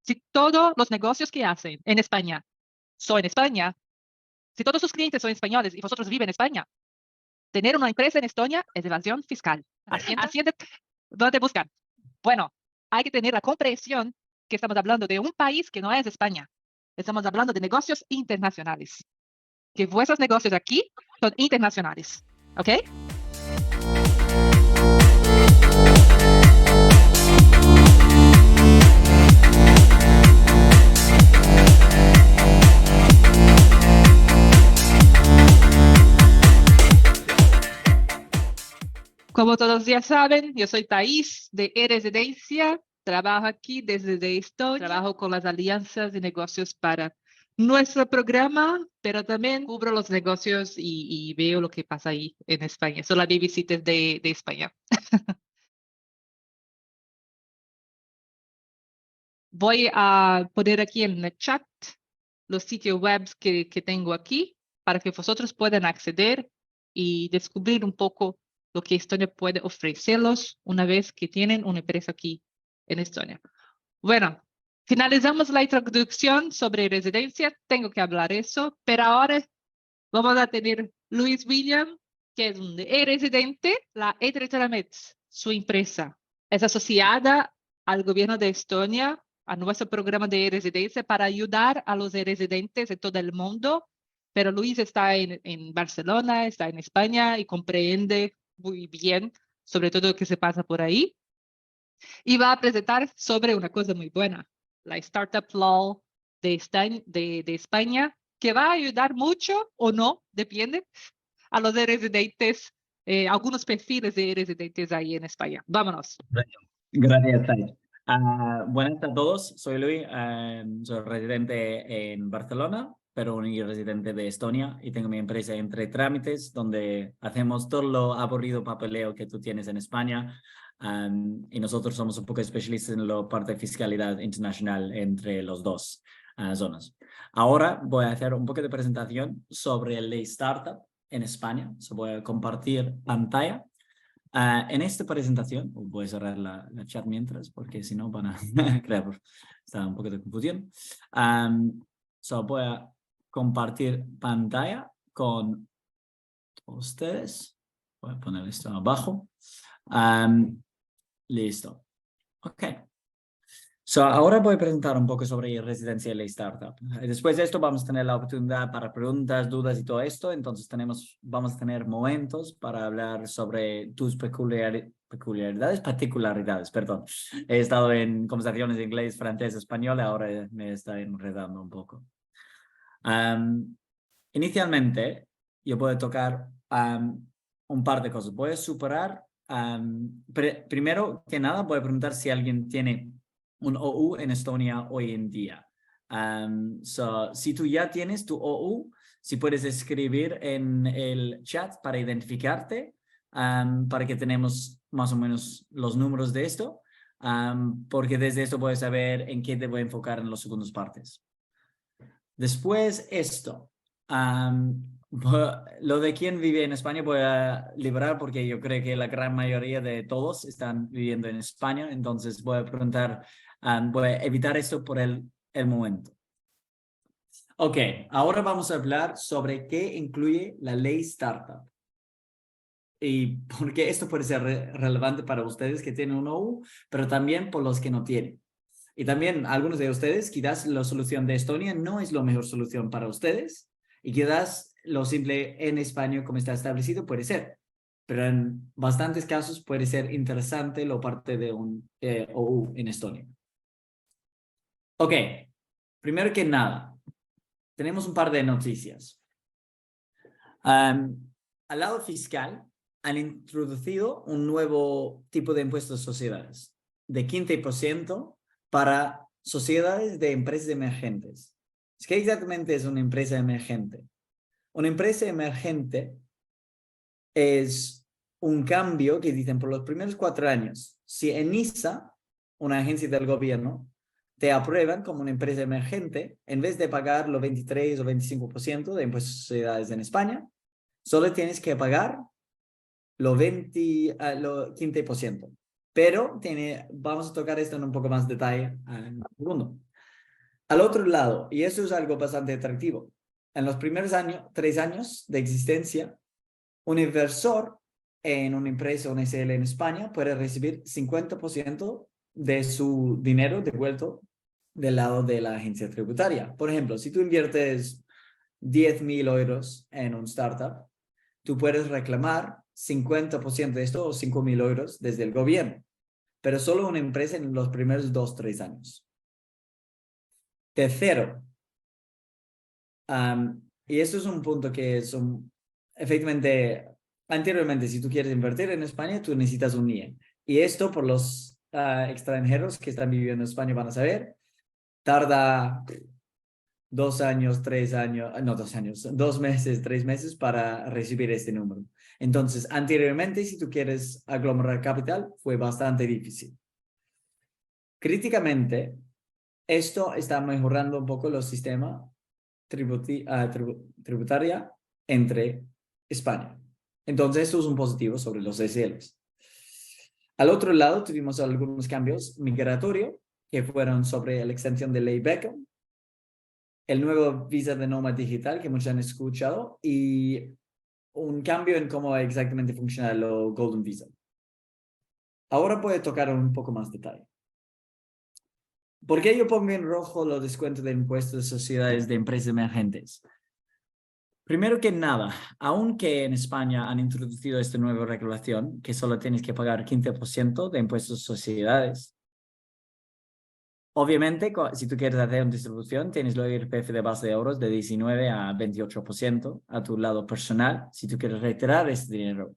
Si todos los negocios que hacen en España son en España, si todos sus clientes son españoles y vosotros viven en España, tener una empresa en Estonia es evasión fiscal. Hacienda, ¿dónde buscan? Bueno, hay que tener la comprensión que estamos hablando de un país que no es España. Estamos hablando de negocios internacionales. Que vuestros negocios aquí son internacionales. ¿Ok? Como todos ya saben, yo soy Thais de eResidencia. Trabajo aquí desde Estonia. Trabajo con las alianzas de negocios para nuestro programa, pero también cubro los negocios y veo lo que pasa ahí en España. Soy la babysitter de España. Voy a poner aquí en el chat los sitios web que tengo aquí para que vosotros puedan acceder y descubrir un poco lo que Estonia puede ofrecerlos una vez que tienen una empresa aquí en Estonia. Bueno, finalizamos la introducción sobre residencia. Tengo que hablar eso, pero ahora vamos a tener Luis William, que es un residente, la Etramet, su empresa. Es asociada al gobierno de Estonia, a nuestro programa de residencia para ayudar a los residentes de todo el mundo. Pero Luis está en Barcelona, está en España y comprende muy bien sobre todo lo que se pasa por ahí. Y va a presentar sobre una cosa muy buena, la Startup Law de España, que va a ayudar mucho o no, depende, a los residentes, algunos perfiles de residentes ahí en España. Vámonos. Gracias, Thais. Buenas a todos, soy Luis, soy residente en Barcelona, pero un residente de Estonia y tengo mi empresa Entre Trámites, donde hacemos todo lo aburrido papeleo que tú tienes en España y nosotros somos un poco especialistas en la parte de fiscalidad internacional entre los dos zonas. Ahora voy a hacer un poco de presentación sobre la ley Startup en España, voy a compartir pantalla. En esta presentación, voy a cerrar la chat mientras, porque si no van a crear está un poco de confusión. Voy a compartir pantalla con ustedes. Voy a poner esto abajo. Listo. Ok. Ahora voy a presentar un poco sobre residencia y startup. Después de esto vamos a tener la oportunidad para preguntas, dudas y todo esto. Entonces vamos a tener momentos para hablar sobre tus particularidades, perdón. He estado en conversaciones de inglés, francés, español, ahora me está enredando un poco. Inicialmente, yo voy a tocar un par de cosas. Voy a superar, primero que nada, voy a preguntar si alguien tiene un OU en Estonia hoy en día. Si tú ya tienes tu OU, si puedes escribir en el chat para identificarte, para que tenemos más o menos los números de esto, porque desde esto voy a saber en qué te voy a enfocar en las segundas partes. Después esto. Lo de quién vive en España voy a liberar porque yo creo que la gran mayoría de todos están viviendo en España, entonces voy a preguntar, voy a evitar esto por el momento. Ok, ahora vamos a hablar sobre qué incluye la ley Startup y por qué esto puede ser relevante para ustedes que tienen un OU, pero también por los que no tienen. Y también algunos de ustedes, quizás la solución de Estonia no es la mejor solución para ustedes y quizás lo simple en España como está establecido puede ser. Pero en bastantes casos puede ser interesante lo parte de un OU en Estonia. Ok, primero que nada, tenemos un par de noticias. Al lado fiscal, han introducido un nuevo tipo de impuestos a sociedades de 15% para sociedades de empresas emergentes. ¿Qué exactamente es una empresa emergente? Una empresa emergente es un cambio que dicen por los primeros 4 años. Si ENISA, una agencia del gobierno, te aprueban como una empresa emergente, en vez de pagar los 23 o 25% de impuestos a sociedades en España, solo tienes que pagar lo 15%. Pero vamos a tocar esto en un poco más detalle en un segundo. Al otro lado, y eso es algo bastante atractivo, en los primeros 3 años de existencia, un inversor en una empresa, una SL en España, puede recibir 50% de su dinero devuelto del lado de la agencia tributaria. Por ejemplo, si tú inviertes 10.000 euros en un startup, tú puedes reclamar 50% de esto o 5.000 euros desde el gobierno, pero solo una empresa en los primeros 2-3 años. Tercero, y esto es un punto que es efectivamente, anteriormente, si tú quieres invertir en España, tú necesitas un NIE. Y esto, por los extranjeros que están viviendo en España van a saber, tarda 2 años, 3 años, no 2 años, 2 meses, 3 meses para recibir este número. Entonces, anteriormente, si tú quieres aglomerar capital, fue bastante difícil. Críticamente, esto está mejorando un poco los sistemas tributaria entre España. Entonces, esto es un positivo sobre los SLs. Al otro lado, tuvimos algunos cambios migratorios que fueron sobre la extensión de ley Beckham, el nuevo visa de nómada digital que muchos han escuchado y un cambio en cómo exactamente funciona el Golden Visa. Ahora voy a tocar un poco más detalle. ¿Por qué yo pongo en rojo los descuentos de impuestos de sociedades de empresas emergentes? Primero que nada, aunque en España han introducido esta nueva regulación, que solo tienes que pagar 15% de impuestos de sociedades, obviamente, si tú quieres hacer una distribución, tienes el IRPF de base de euros de 19 a 28% a tu lado personal, si tú quieres retirar ese dinero.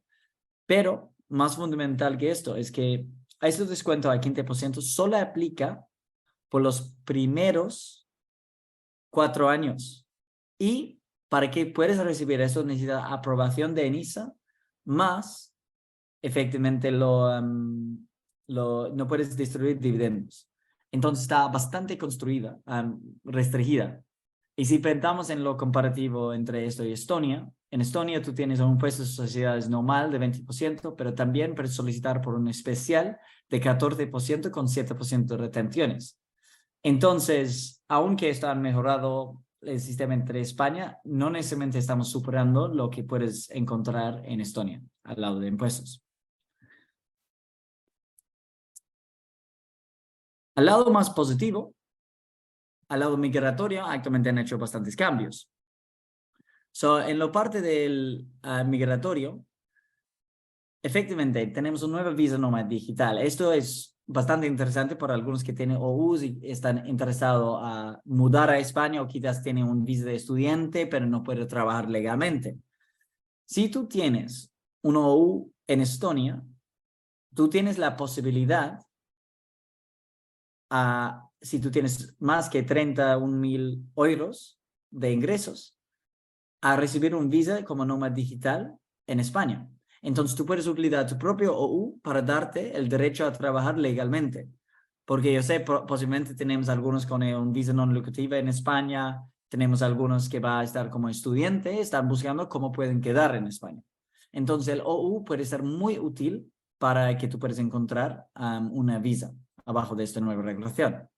Pero, más fundamental que esto, es que a este descuento al 15% solo aplica por los primeros 4 años. Y para que puedas recibir eso necesitas aprobación de ENISA, más efectivamente no puedes distribuir dividendos. Entonces está bastante construida, restringida. Y si pensamos en lo comparativo entre esto y Estonia, en Estonia tú tienes un impuesto de sociedades normal de 20%, pero también puedes solicitar por un especial de 14% con 7% de retenciones. Entonces, aunque está mejorado el sistema entre España, no necesariamente estamos superando lo que puedes encontrar en Estonia, al lado de impuestos. Al lado más positivo, al lado migratorio, actualmente han hecho bastantes cambios. En la parte del migratorio, efectivamente, tenemos un nuevo visa nómada digital. Esto es bastante interesante para algunos que tienen OUs y están interesados a mudar a España o quizás tienen un visa de estudiante, pero no pueden trabajar legalmente. Si tú tienes un OU en Estonia, tú tienes la posibilidad, si tú tienes más que 31.000 euros de ingresos, a recibir un visa como nómada digital en España. Entonces tú puedes utilizar tu propio OU para darte el derecho a trabajar legalmente. Porque yo sé, posiblemente tenemos algunos con un visa no lucrativa en España, tenemos algunos que van a estar como estudiante, están buscando cómo pueden quedar en España. Entonces el OU puede ser muy útil para que tú puedas encontrar una visa abajo de esta nueva regulación.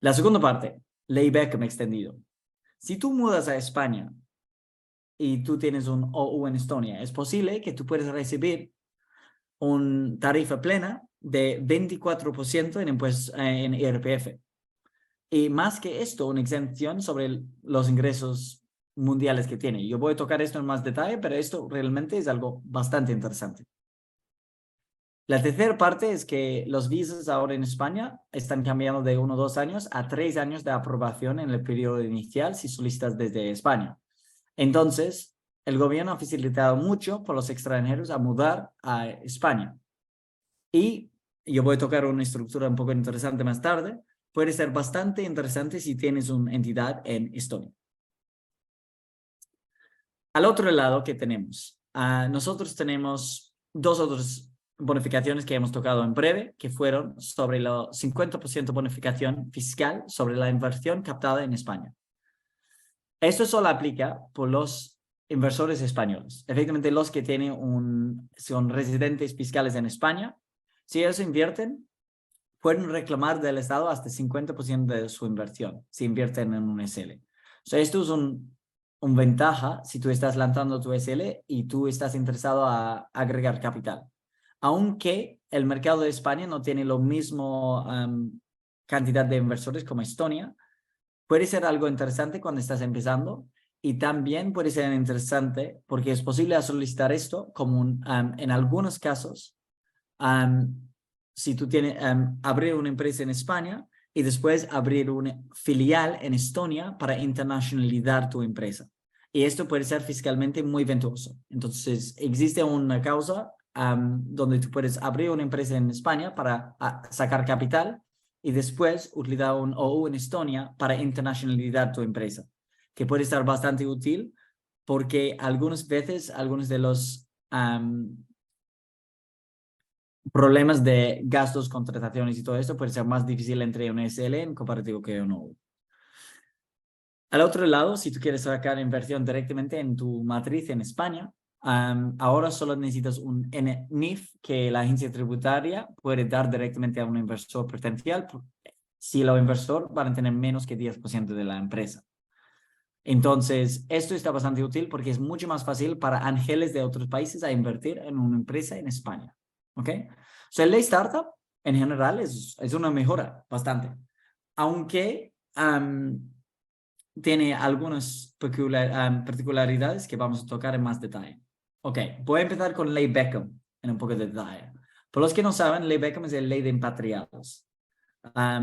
La segunda parte, ley Beckham extendido. Si tú mudas a España y tú tienes un OU en Estonia, es posible que tú puedas recibir una tarifa plena de 24% en impuestos en IRPF. Y más que esto, una exención sobre los ingresos mundiales que tiene. Yo voy a tocar esto en más detalle, pero esto realmente es algo bastante interesante. La tercera parte es que los visas ahora en España están cambiando de 1 o 2 años a 3 años de aprobación en el periodo inicial si solicitas desde España. Entonces, el gobierno ha facilitado mucho por los extranjeros a mudar a España. Y yo voy a tocar una estructura un poco interesante más tarde. Puede ser bastante interesante si tienes una entidad en Estonia. Al otro lado, ¿qué tenemos? Nosotros tenemos 2 otras bonificaciones que hemos tocado en breve, que fueron sobre la 50% bonificación fiscal sobre la inversión captada en España. Esto solo aplica por los inversores españoles. Efectivamente, los que tienen son residentes fiscales en España, si ellos invierten, pueden reclamar del Estado hasta 50% de su inversión si invierten en un SL. O sea, esto es un ventaja si tú estás lanzando tu SL y tú estás interesado a agregar capital. Aunque el mercado de España no tiene lo mismo cantidad de inversores como Estonia, puede ser algo interesante cuando estás empezando y también puede ser interesante porque es posible solicitar esto como en algunos casos, si tú tienes abrir una empresa en España y después abrir una filial en Estonia para internacionalizar tu empresa. Y esto puede ser fiscalmente muy ventoso. Entonces, existe una causa donde tú puedes abrir una empresa en España para sacar capital y después utilizar un OU en Estonia para internacionalizar tu empresa, que puede estar bastante útil porque algunas veces, algunos de los problemas de gastos, contrataciones y todo esto puede ser más difícil entre un SL en comparativo que un OU. Al otro lado, si tú quieres sacar inversión directamente en tu matriz en España, ahora solo necesitas un NIF que la agencia tributaria puede dar directamente a un inversor potencial si los inversores van a tener menos que 10% de la empresa. Entonces, esto está bastante útil porque es mucho más fácil para ángeles de otros países a invertir en una empresa en España. ¿Ok? O sea, la ley startup en general es una mejora bastante. Aunque tiene algunas particularidades que vamos a tocar en más detalle. Ok, voy a empezar con ley Beckham en un poco de detalle. Por los que no saben, ley Beckham es la ley de impatriados. La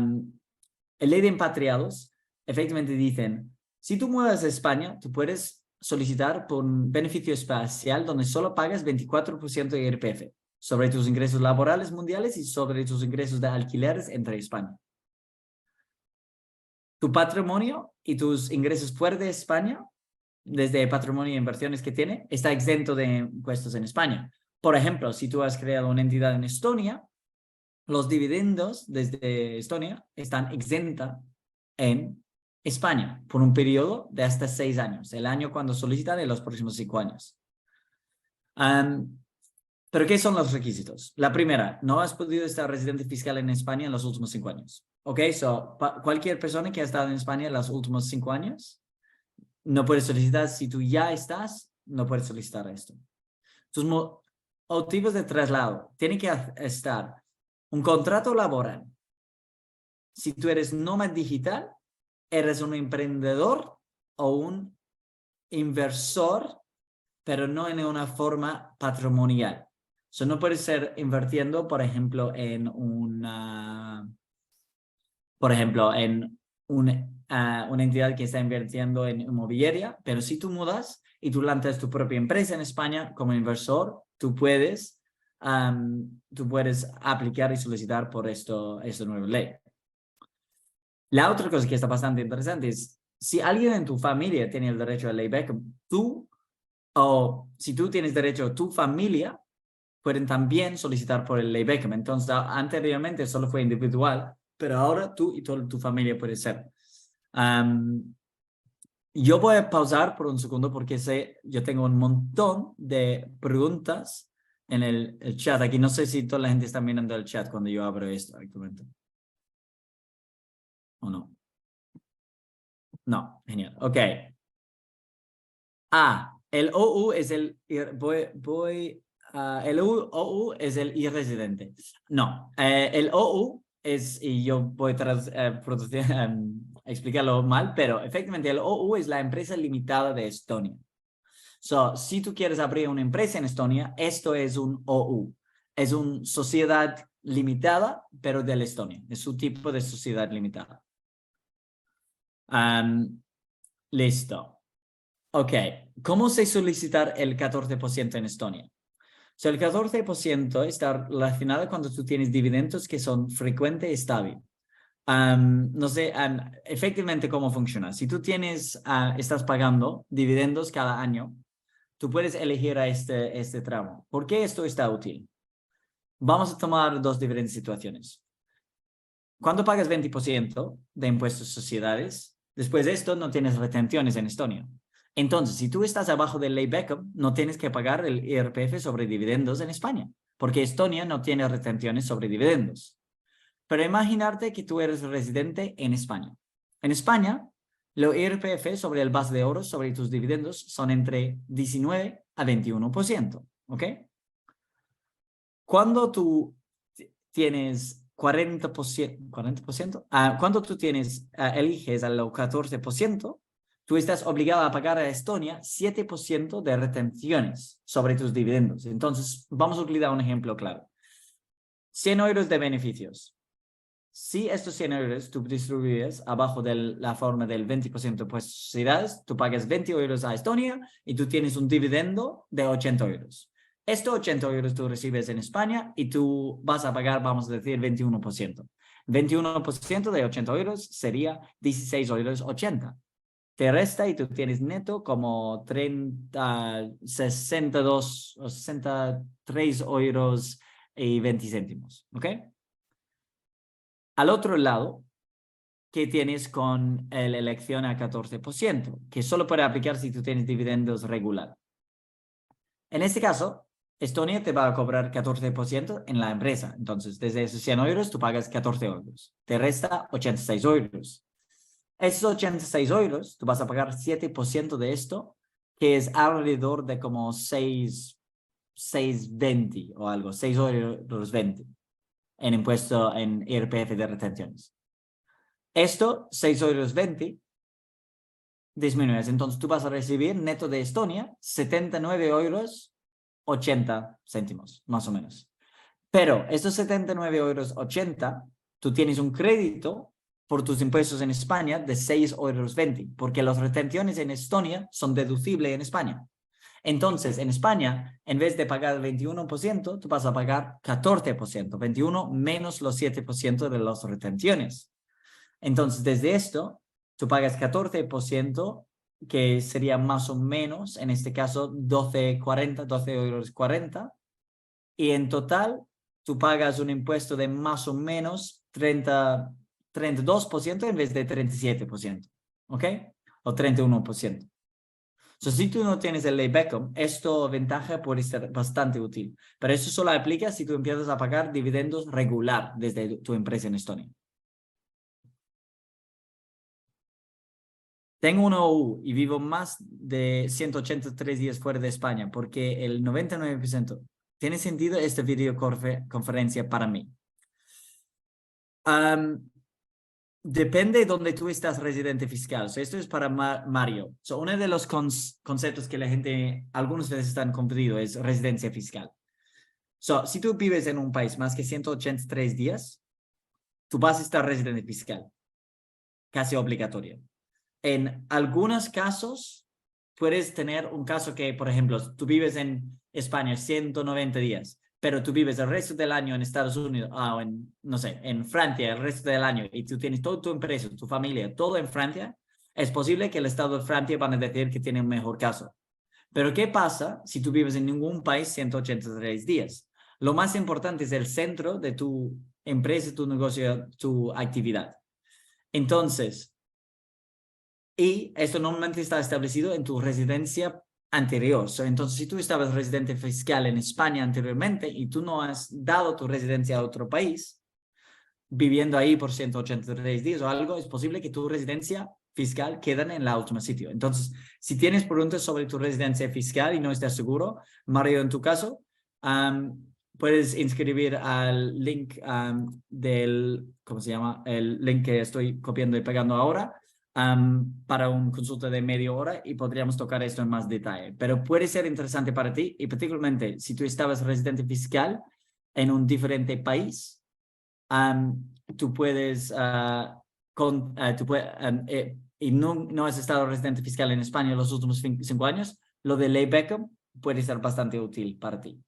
ley de impatriados efectivamente dicen, si tú mueves a España, tú puedes solicitar por un beneficio especial donde solo pagas 24% de IRPF sobre tus ingresos laborales mundiales y sobre tus ingresos de alquileres entre España. Tu patrimonio y tus ingresos fuera de España, desde patrimonio e inversiones que tiene, está exento de impuestos en España. Por ejemplo, si tú has creado una entidad en Estonia, los dividendos desde Estonia están exentos en España por un periodo de hasta 6 años, el año cuando solicitan y los próximos 5 años. ¿Pero qué son los requisitos? La primera, no has podido estar residente fiscal en España en los últimos 5 años. Ok, cualquier persona que ha estado en España en los últimos 5 años no puede solicitar. Si tú ya estás, no puedes solicitar esto. Tus motivos de traslado tienen que estar un contrato laboral. Si tú eres nómada digital, eres un emprendedor o un inversor, pero no en una forma patrimonial. So, no puedes ser invirtiendo, por ejemplo, en una entidad que está invirtiendo en inmobiliaria, pero si tú mudas y tú lanzas tu propia empresa en España como inversor, tú puedes aplicar y solicitar por esta nueva ley. La otra cosa que está bastante interesante es, si alguien en tu familia tiene el derecho a ley Beckham, si tú tienes derecho, tu familia pueden también solicitar por el ley Beckham. Entonces, anteriormente solo fue individual, pero ahora tú y toda tu familia puede ser. Yo voy a pausar por un segundo porque yo tengo un montón de preguntas en el chat. Aquí no sé si toda la gente está mirando el chat cuando yo abro esto actualmente. ¿O no? No, genial. Ok. El OU es el OU es el irresidente. No, el OU es, y yo voy a explicarlo mal, pero efectivamente el OU es la empresa limitada de Estonia. Si tú quieres abrir una empresa en Estonia, esto es un OU. Es una sociedad limitada, pero de la Estonia. Es su tipo de sociedad limitada. Listo. Ok, ¿cómo se solicitar el 14% en Estonia? El 14% está relacionado cuando tú tienes dividendos que son frecuentes y estables. No sé, efectivamente cómo funciona. Si tú estás pagando dividendos cada año, tú puedes elegir a este tramo. ¿Por qué esto está útil? Vamos a tomar dos diferentes situaciones. Cuando pagas 20% de impuestos a sociedades, después de esto no tienes retenciones en Estonia. Entonces, si tú estás abajo de ley Beckham, no tienes que pagar el IRPF sobre dividendos en España, porque Estonia no tiene retenciones sobre dividendos. Pero imaginarte que tú eres residente en España. En España, los IRPF sobre el base de oro, sobre tus dividendos, son entre 19 a 21%. ¿Ok? Cuando tú tienes 40%, cuando tú eliges a los 14%, tú estás obligado a pagar a Estonia 7% de retenciones sobre tus dividendos. Entonces, vamos a utilizar un ejemplo claro. 100 euros de beneficios. Si estos 100 euros tú distribuyes abajo de la forma del 20% de posibilidades, tú pagas 20 euros a Estonia y tú tienes un dividendo de 80 euros. Estos 80 euros tú recibes en España y tú vas a pagar, vamos a decir, 21%. 21% de 80 euros sería 16 euros 80. Te resta y tú tienes neto como 62 o 63 euros y 20 céntimos. ¿Ok? Al otro lado, ¿qué tienes con la elección a 14%? Que solo puede aplicar si tú tienes dividendos regular. En este caso, Estonia te va a cobrar 14% en la empresa. Entonces, desde esos 100 euros, tú pagas 14 euros. Te resta 86 euros. Esos 86 euros, tú vas a pagar 7% de esto, que es alrededor de como 6,20 o algo, 6,20 euros en impuesto en IRPF de retenciones. Esto, 6,20 euros, disminuyes. Entonces, tú vas a recibir neto de Estonia 79 euros 80 céntimos, más o menos. Pero estos 79 euros 80, tú tienes un crédito por tus impuestos en España de 6,20 euros, porque las retenciones en Estonia son deducibles en España. Entonces, en España, en vez de pagar el 21%, tú vas a pagar 14%, 21 menos los 7% de las retenciones. Entonces, desde esto, tú pagas 14%, que sería más o menos, en este caso, 12 euros 40. Y en total, tú pagas un impuesto de más o menos 32% en vez de 37%. ¿Ok? O 31%. Si tú no tienes el ley Beckham, esta ventaja puede ser bastante útil. Pero eso solo aplica si tú empiezas a pagar dividendos regular desde tu empresa en Estonia. Tengo una OU y vivo más de 183 días fuera de España porque el 99% tiene sentido esta videoconferencia para mí. Depende de dónde tú estás residente fiscal. Esto es para Mario. Uno de los conceptos que la gente algunas veces están confundidos es residencia fiscal. Si tú vives en un país más que 183 días, tú vas a estar residente fiscal. Casi obligatorio. En algunos casos, puedes tener un caso que, por ejemplo, tú vives en España 190 días, pero tú vives el resto del año en Estados Unidos, o no sé, en Francia el resto del año, y tú tienes toda tu empresa, tu familia, todo en Francia, es posible que el Estado de Francia van a decir que tiene un mejor caso. Pero ¿qué pasa si tú vives en ningún país 183 días? Lo más importante es el centro de tu empresa, tu negocio, tu actividad. Entonces, y esto normalmente está establecido en tu residencia anterior. Entonces, si tú estabas residente fiscal en España anteriormente y tú no has dado tu residencia a otro país, viviendo ahí por 183 días o algo, es posible que tu residencia fiscal quede en el último sitio. Entonces, si tienes preguntas sobre tu residencia fiscal y no estás seguro, Mario, en tu caso, puedes inscribir al link ¿cómo se llama? El link que estoy copiando y pegando ahora. Para un consulta de media hora y podríamos tocar esto en más detalle. Pero puede ser interesante para ti y particularmente si tú estabas residente fiscal en un diferente país, tú puedes, y no has estado residente fiscal en España en los últimos 5 años, lo de ley Beckham puede ser bastante útil para ti.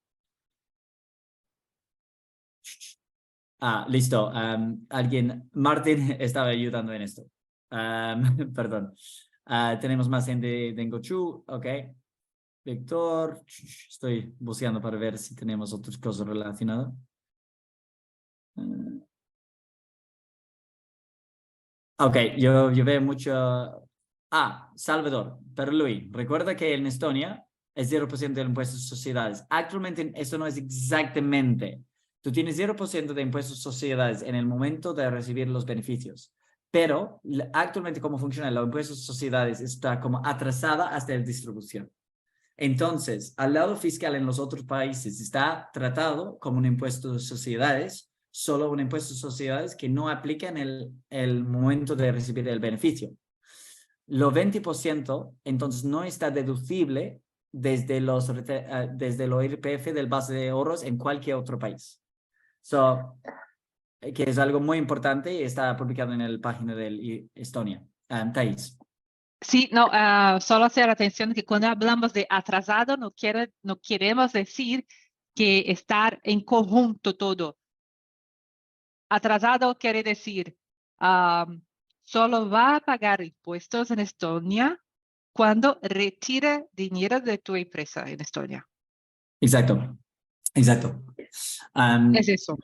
Listo. Martín estaba ayudando en esto. Perdón. Tenemos más gente de Ngochu. Ok. Víctor. Estoy buscando para ver si tenemos otras cosas relacionadas. Ok, yo veo mucho... Salvador. Pero Luis, recuerda que en Estonia es 0% del impuesto de sociedades. Actualmente eso no es exactamente Tú tienes 0% de impuestos sociedades en el momento de recibir los beneficios, pero actualmente cómo funciona los impuestos sociedades está como atrasada hasta la distribución. Entonces, al lado fiscal en los otros países está tratado como un impuesto de sociedades, solo un impuesto de sociedades que no aplica en el momento de recibir el beneficio. Lo 20% entonces no está deducible desde lo IRPF del base de ahorros en cualquier otro país. Que es algo muy importante y está publicado en la página de Estonia. Thais. Sí, no, solo hacer atención que cuando hablamos de atrasado no queremos decir que estar en conjunto todo. Atrasado quiere decir solo va a pagar impuestos en Estonia cuando retire dinero de tu empresa en Estonia. Exacto, exacto. Es eso.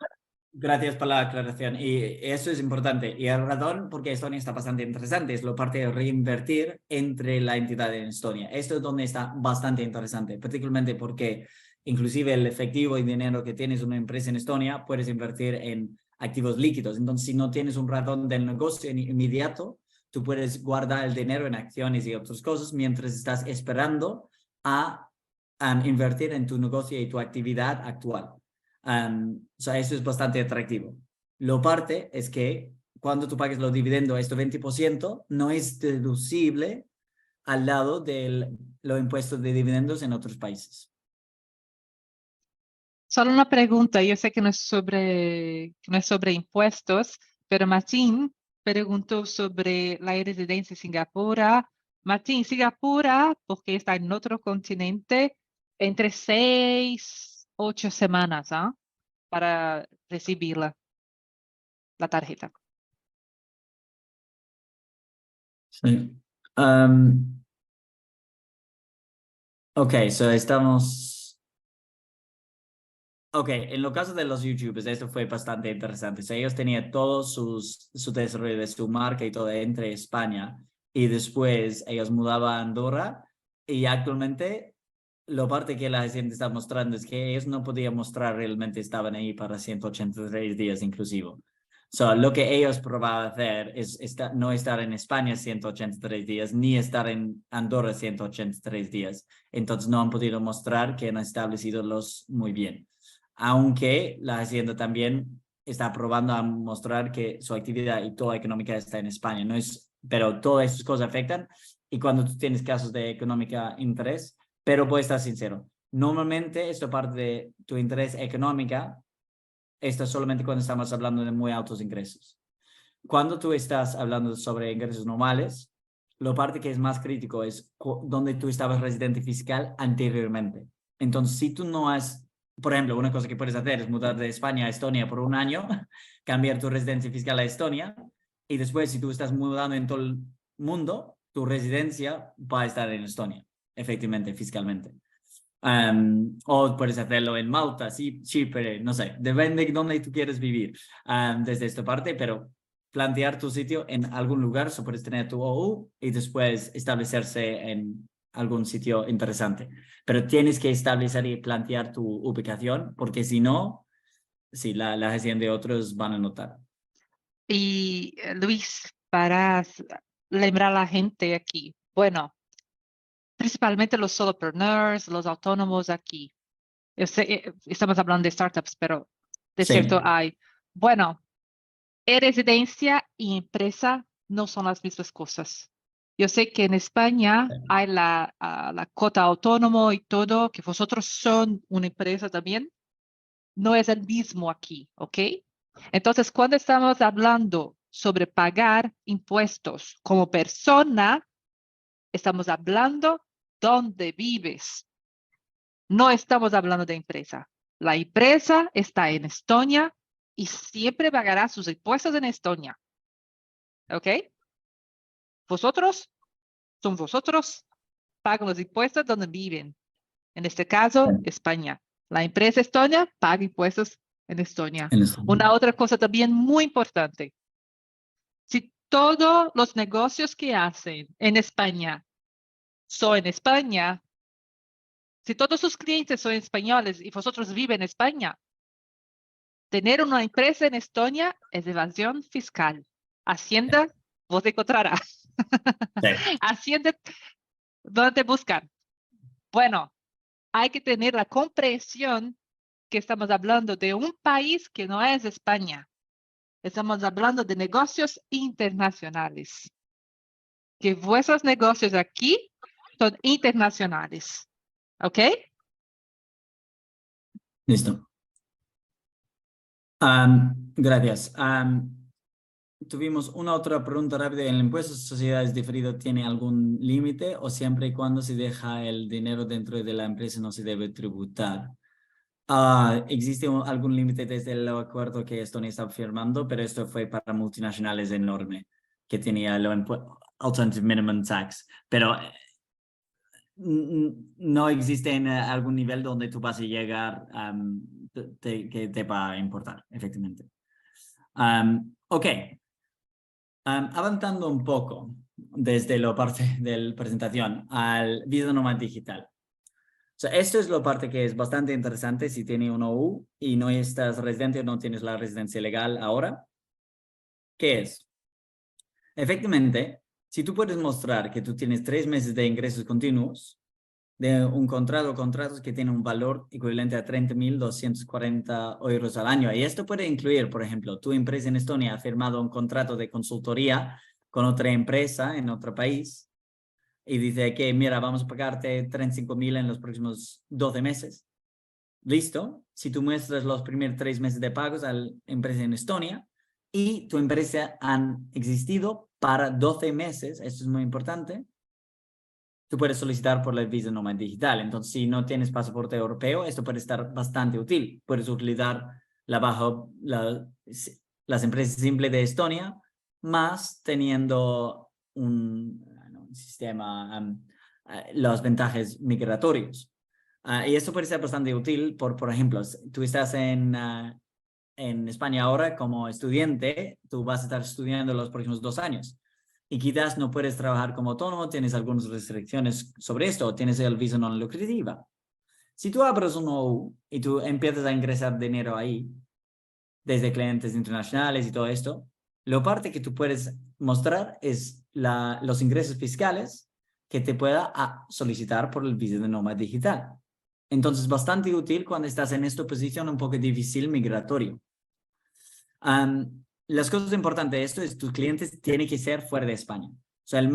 Gracias por la aclaración. Y eso es importante. Y el razón porque Estonia está bastante interesante es la parte de reinvertir entre la entidad en Estonia. Esto es donde está bastante interesante, particularmente porque inclusive el efectivo y dinero que tienes una empresa en Estonia puedes invertir en activos líquidos. Entonces, si no tienes un razón del negocio inmediato, tú puedes guardar el dinero en acciones y otras cosas mientras estás esperando a invertir en tu negocio y tu actividad actual. O sea, eso es bastante atractivo. Lo parte es que cuando tú pagues los dividendos, esto 20% no es deducible al lado de los impuestos de dividendos en otros países. Solo una pregunta, yo sé que no es sobre impuestos, pero Martín preguntó sobre la residencia en Singapur. Martín, Singapur, porque está en otro continente, entre 6, 8 semanas para recibir la tarjeta. Sí. Ok, estamos... Ok, en lo caso de los YouTubers, esto fue bastante interesante. Ellos tenían todo su desarrollo de su marca y todo entre España y después ellos mudaban a Andorra y actualmente la parte que la gente está mostrando es que ellos no podían mostrar realmente estaban ahí para 183 días inclusivo. Lo que ellos probaban hacer es no estar en España 183 días ni estar en Andorra 183 días. Entonces no han podido mostrar que han establecido los muy bien. Aunque la Hacienda también está probando a mostrar que su actividad y toda económica está en España. No es, pero todas estas cosas afectan y cuando tú tienes casos de económica interés, pero puedo estar sincero, normalmente esta parte de tu interés económica está solamente cuando estamos hablando de muy altos ingresos. Cuando tú estás hablando sobre ingresos normales, la parte que es más crítico es donde tú estabas residente fiscal anteriormente. Entonces, si tú no has, por ejemplo, una cosa que puedes hacer es mudar de España a Estonia por un año, cambiar tu residencia fiscal a Estonia, y después, si tú estás mudando en todo el mundo, tu residencia va a estar en Estonia, efectivamente, fiscalmente. O puedes hacerlo en Malta, sí, Chipre, no sé, depende de dónde tú quieres vivir desde esta parte, pero plantear tu sitio en algún lugar, puedes tener tu OU y después establecerse en algún sitio interesante. Pero tienes que establecer y plantear tu ubicación, porque si no, sí, la gestión de otros van a notar. Y Luis, para lembrar a la gente aquí, bueno, principalmente los solopreneurs, los autónomos aquí. Yo sé, estamos hablando de startups, pero de Sí, cierto hay. Bueno, residencia y empresa no son las mismas cosas. Yo sé que en España hay la cuota autónomo y todo, que vosotros son una empresa también. No es el mismo aquí, ¿ok? Entonces, cuando estamos hablando sobre pagar impuestos como persona, estamos hablando dónde vives. No estamos hablando de empresa. La empresa está en Estonia y siempre pagará sus impuestos en Estonia. ¿Ok? Vosotros son vosotros, pagan los impuestos donde viven. En este caso, España. La empresa Estonia paga impuestos en Estonia. Una otra cosa también muy importante. Si todos los negocios que hacen en España son en España, si todos sus clientes son españoles y vosotros viven en España, Tener una empresa en Estonia es evasión fiscal. Hacienda, vos encontrarás. Sí. Hacienda, ¿dónde te buscan? Bueno, hay que tener la comprensión que estamos hablando de un país que no es España. Estamos hablando de negocios internacionales. Que vuestros negocios aquí son internacionales. ¿Ok? Listo. Gracias. Tuvimos una otra pregunta rápida. ¿El impuesto de sociedades diferido tiene algún límite o siempre y cuando se deja el dinero dentro de la empresa no se debe tributar? Existe algún límite desde el acuerdo que Estonia está firmando, pero esto fue para multinacionales enorme, que tenía el Alternative Minimum Tax. Pero no existe en algún nivel donde tú vas a llegar que te va a importar, efectivamente. Ok. Avanzando un poco desde la parte de la presentación al visa nómada digital. O sea, esto es la parte que es bastante interesante si tienes una U y no estás residente o no tienes la residencia legal ahora. ¿Qué es? Efectivamente, si tú puedes mostrar que tú tienes 3 meses de ingresos continuos de un contrato o contratos que tienen un valor equivalente a 30.240 euros al año. Y esto puede incluir, por ejemplo, tu empresa en Estonia ha firmado un contrato de consultoría con otra empresa en otro país y dice que, mira, vamos a pagarte 35.000 en los próximos 12 meses. Listo. Si tú muestras los primeros 3 meses de pagos a la empresa en Estonia y tu empresa han existido para 12 meses, esto es muy importante, tú puedes solicitar por la visa nómada digital. Entonces, si no tienes pasaporte europeo, esto puede estar bastante útil. Puedes utilizar las empresas simples de Estonia, más teniendo un sistema, los ventajas migratorios. Y esto puede ser bastante útil por ejemplo, tú estás en España ahora como estudiante, tú vas a estar estudiando los próximos 2 años. Y quizás no puedes trabajar como autónomo, tienes algunas restricciones sobre esto, o tienes el visa no lucrativa. Si tú abres un OU y tú empiezas a ingresar dinero ahí, desde clientes internacionales y todo esto, la parte que tú puedes mostrar es los ingresos fiscales que te pueda solicitar por el visa de nómada digital. Entonces, bastante útil cuando estás en esta posición un poco difícil migratorio. Las cosas importantes de esto es tus clientes tienen que ser fuera de España. O sea, el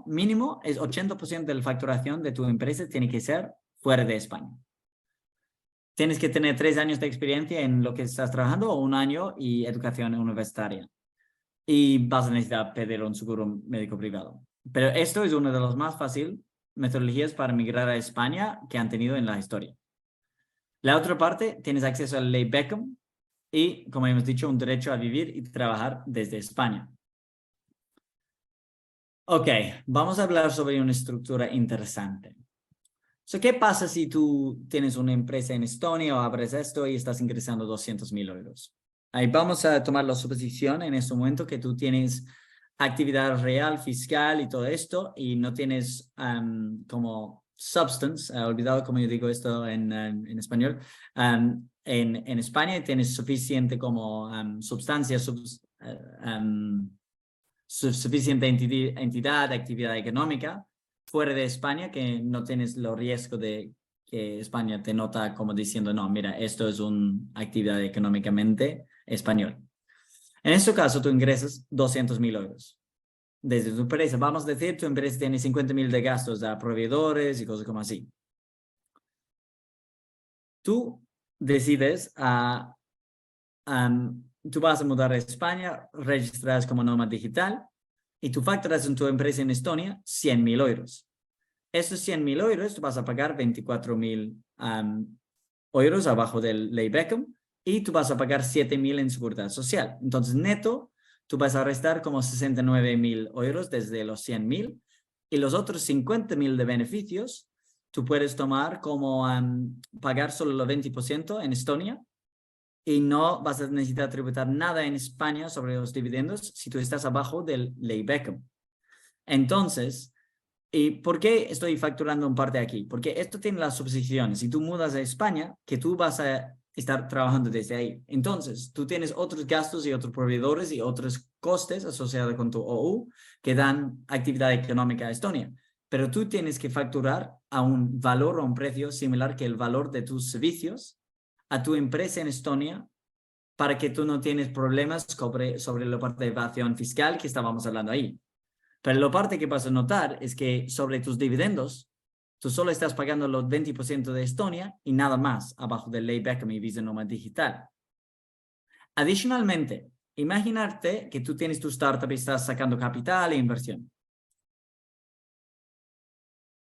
mínimo es 80% de la facturación de tu empresa tiene que ser fuera de España. Tienes que tener 3 años de experiencia en lo que estás trabajando o 1 año y educación universitaria. Y vas a necesitar pedir un seguro médico privado. Pero esto es una de las más fáciles metodologías para migrar a España que han tenido en la historia. La otra parte, tienes acceso a la ley Beckham, y, como hemos dicho, un derecho a vivir y trabajar desde España. Ok, vamos a hablar sobre una estructura interesante. ¿Qué pasa si tú tienes una empresa en Estonia o abres esto y estás ingresando 200.000 euros? Ahí vamos a tomar la suposición en este momento que tú tienes actividad real, fiscal y todo esto y no tienes como substance, he olvidado cómo yo digo esto en español, en España tienes suficiente como sustancia, suficiente entidad, actividad económica fuera de España que no tienes los riesgos de que España te nota como diciendo, no, mira, esto es una actividad económicamente español. En este caso, tú ingresas 200.000 euros desde tu empresa. Vamos a decir, tu empresa tiene 50.000 de gastos a proveedores y cosas como así. Tú decides tú vas a mudar a España, registras como nómada digital y tú facturas en tu empresa en Estonia 100.000 euros. Estos 100.000 euros tú vas a pagar 24.000 euros abajo del ley Beckham y tú vas a pagar 7.000 en seguridad social. Entonces, neto, tú vas a restar como 69.000 euros desde los 100.000 y los otros 50.000 de beneficios tú puedes tomar como pagar solo el 20% en Estonia y no vas a necesitar tributar nada en España sobre los dividendos si tú estás abajo del ley Beckham. Entonces, ¿y por qué estoy facturando un parte aquí? Porque esto tiene las suposiciones. Si tú mudas a España, que tú vas a estar trabajando desde ahí. Entonces, tú tienes otros gastos y otros proveedores y otros costes asociados con tu OU que dan actividad económica a Estonia. Pero tú tienes que facturar a un valor o un precio similar que el valor de tus servicios a tu empresa en Estonia para que tú no tienes problemas sobre la parte de evasión fiscal que estábamos hablando ahí. Pero la parte que vas a notar es que sobre tus dividendos, tú solo estás pagando los 20% de Estonia y nada más abajo del Ley Beckham y Visa Nomad Digital. Adicionalmente, imaginarte que tú tienes tu startup y estás sacando capital e inversión.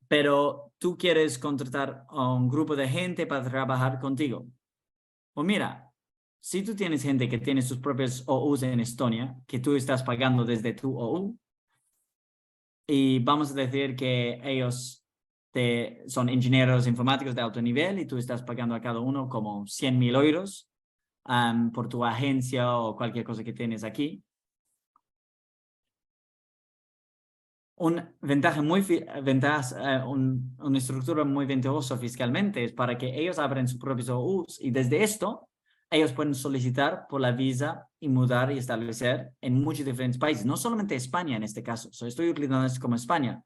Pero tú quieres contratar a un grupo de gente para trabajar contigo. Pues mira, si tú tienes gente que tiene sus propios OUs en Estonia, que tú estás pagando desde tu OU, y vamos a decir que ellos son ingenieros informáticos de alto nivel y tú estás pagando a cada uno como 100.000 euros por tu agencia o cualquier cosa que tienes aquí. Una estructura muy ventajosa fiscalmente es para que ellos abran sus propios OUs y desde esto ellos pueden solicitar por la visa y mudar y establecer en muchos diferentes países, no solamente España en este caso. Estoy utilizando esto como España,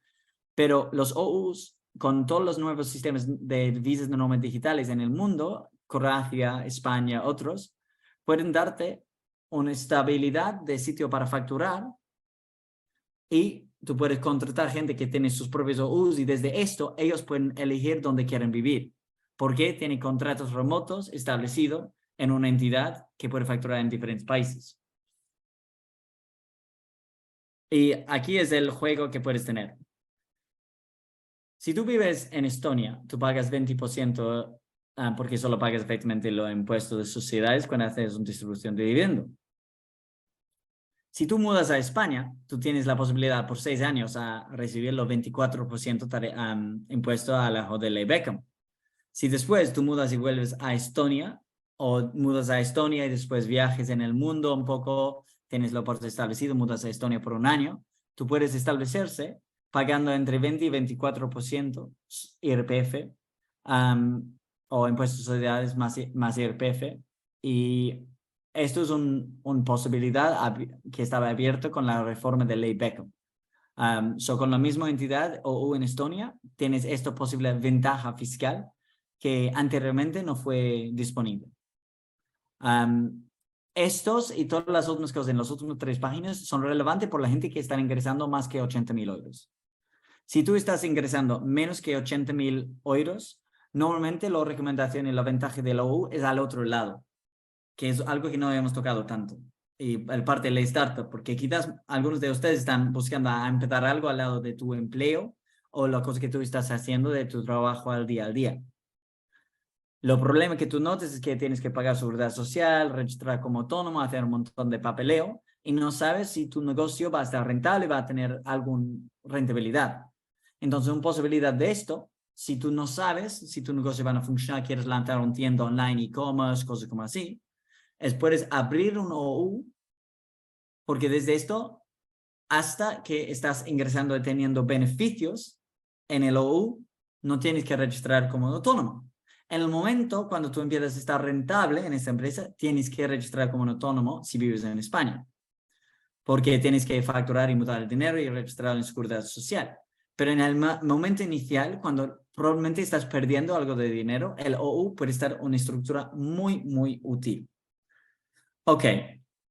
pero los OUs con todos los nuevos sistemas de visas de nómadas digitales en el mundo, Croacia, España, otros, pueden darte una estabilidad de sitio para facturar y tú puedes contratar gente que tiene sus propios OUs y desde esto ellos pueden elegir dónde quieren vivir, porque tienen contratos remotos establecidos en una entidad que puede facturar en diferentes países. Y aquí es el juego que puedes tener. Si tú vives en Estonia, tú pagas 20% porque solo pagas efectivamente los impuestos de sociedades cuando haces una distribución de dividendo. Si tú mudas a España, tú tienes la posibilidad por 6 años a recibir los 24% impuesto a la Ley Beckham. Si después tú mudas y vuelves a Estonia, o mudas a Estonia y después viajes en el mundo un poco, tienes lo por establecido, mudas a Estonia por un año, tú puedes establecerse pagando entre 20 y 24% IRPF o impuestos de sociedades más IRPF. Y esto es una posibilidad que estaba abierto con la reforma de Ley Beckham. Con la misma entidad o en Estonia, tienes esta posible ventaja fiscal que anteriormente no fue disponible. Estos y todas las otras cosas en las últimas 3 páginas son relevantes por la gente que está ingresando más que 80.000 euros. Si tú estás ingresando menos que 80.000 euros, normalmente la recomendación y la ventaja de la OU es al otro lado, que es algo que no habíamos tocado tanto. Y el parte de la startup, porque quizás algunos de ustedes están buscando a empezar algo al lado de tu empleo o la cosa que tú estás haciendo de tu trabajo al día. Lo problema que tú notes es que tienes que pagar seguridad social, registrar como autónomo, hacer un montón de papeleo y no sabes si tu negocio va a estar rentable, va a tener alguna rentabilidad. Entonces, una posibilidad de esto, si tú no sabes si tu negocio va a funcionar, quieres lanzar una tienda online, e-commerce, cosas como así, puedes abrir un OU, porque desde esto hasta que estás ingresando y teniendo beneficios en el OU, no tienes que registrar como autónomo. En el momento cuando tú empiezas a estar rentable en esta empresa, tienes que registrar como autónomo si vives en España, porque tienes que facturar y mudar el dinero y registrar en seguridad social. Pero en el momento inicial, cuando probablemente estás perdiendo algo de dinero, el OU puede estar una estructura muy, muy útil. Ok,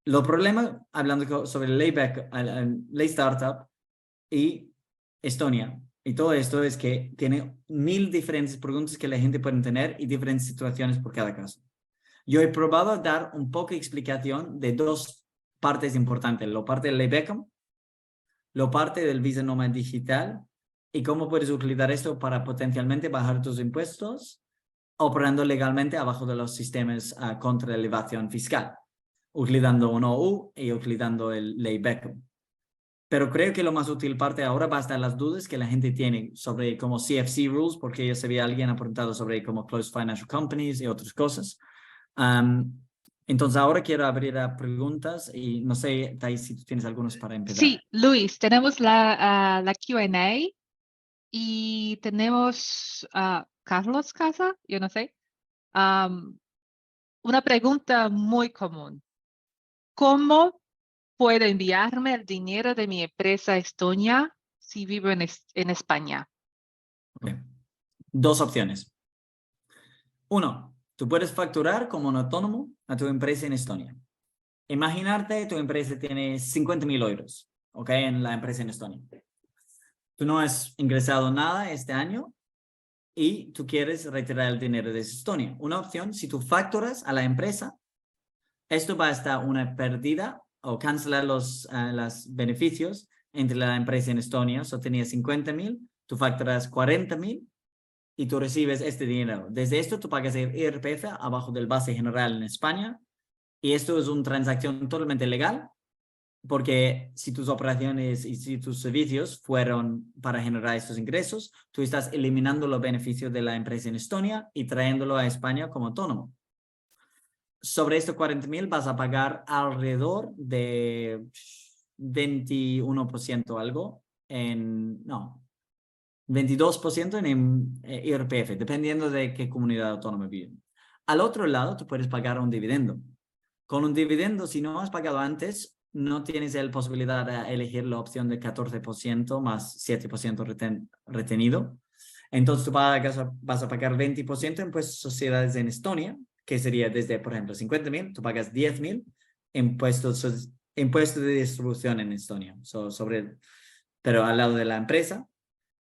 los problemas, hablando sobre Ley Startup y Estonia, y todo esto es que tiene 1000 diferentes preguntas que la gente puede tener y diferentes situaciones por cada caso. Yo he probado a dar un poco de explicación de 2 partes importantes, la parte del Ley Beckham, la parte del Visa Nomad Digital y cómo puedes utilizar esto para potencialmente bajar tus impuestos operando legalmente abajo de los sistemas contra la evasión fiscal, utilizando un OU y utilizando el Ley Beckham. Pero creo que lo más útil parte ahora va a estar las dudas que la gente tiene sobre como CFC rules, porque ya se había alguien ha preguntado sobre como closed financial companies y otras cosas. Entonces ahora quiero abrir a preguntas y no sé, Thais, si tú tienes algunos para empezar. Sí, Luis, tenemos la Q&A y tenemos a Carlos Casa, yo no sé. Una pregunta muy común. ¿Cómo puedo enviarme el dinero de mi empresa a Estonia si vivo en España? Okay. Dos opciones. Uno, tú puedes facturar como un autónomo a tu empresa en Estonia. Imaginarte, tu empresa tiene 50.000 euros, ¿ok? En la empresa en Estonia. Tú no has ingresado nada este año y tú quieres retirar el dinero de Estonia. Una opción, si tú facturas a la empresa, esto va a estar una pérdida o cancelar los beneficios entre la empresa en Estonia. So tenías 50.000, tú facturas 40.000 y tú recibes este dinero. Desde esto tú pagas el IRPF abajo del base general en España y esto es una transacción totalmente legal porque si tus operaciones y si tus servicios fueron para generar estos ingresos, tú estás eliminando los beneficios de la empresa en Estonia y trayéndolo a España como autónomo. Sobre estos 40.000 vas a pagar alrededor de 21% algo no, 22% en IRPF, dependiendo de qué comunidad autónoma viven. Al otro lado, tú puedes pagar un dividendo. Con un dividendo, si no has pagado antes, no tienes la posibilidad de elegir la opción de 14% más 7% retenido. Entonces, tú vas a pagar 20% en impuestos de sociedades en Estonia, que sería desde, por ejemplo, 50.000, tú pagas 10.000 impuestos de distribución en Estonia, pero al lado de la empresa.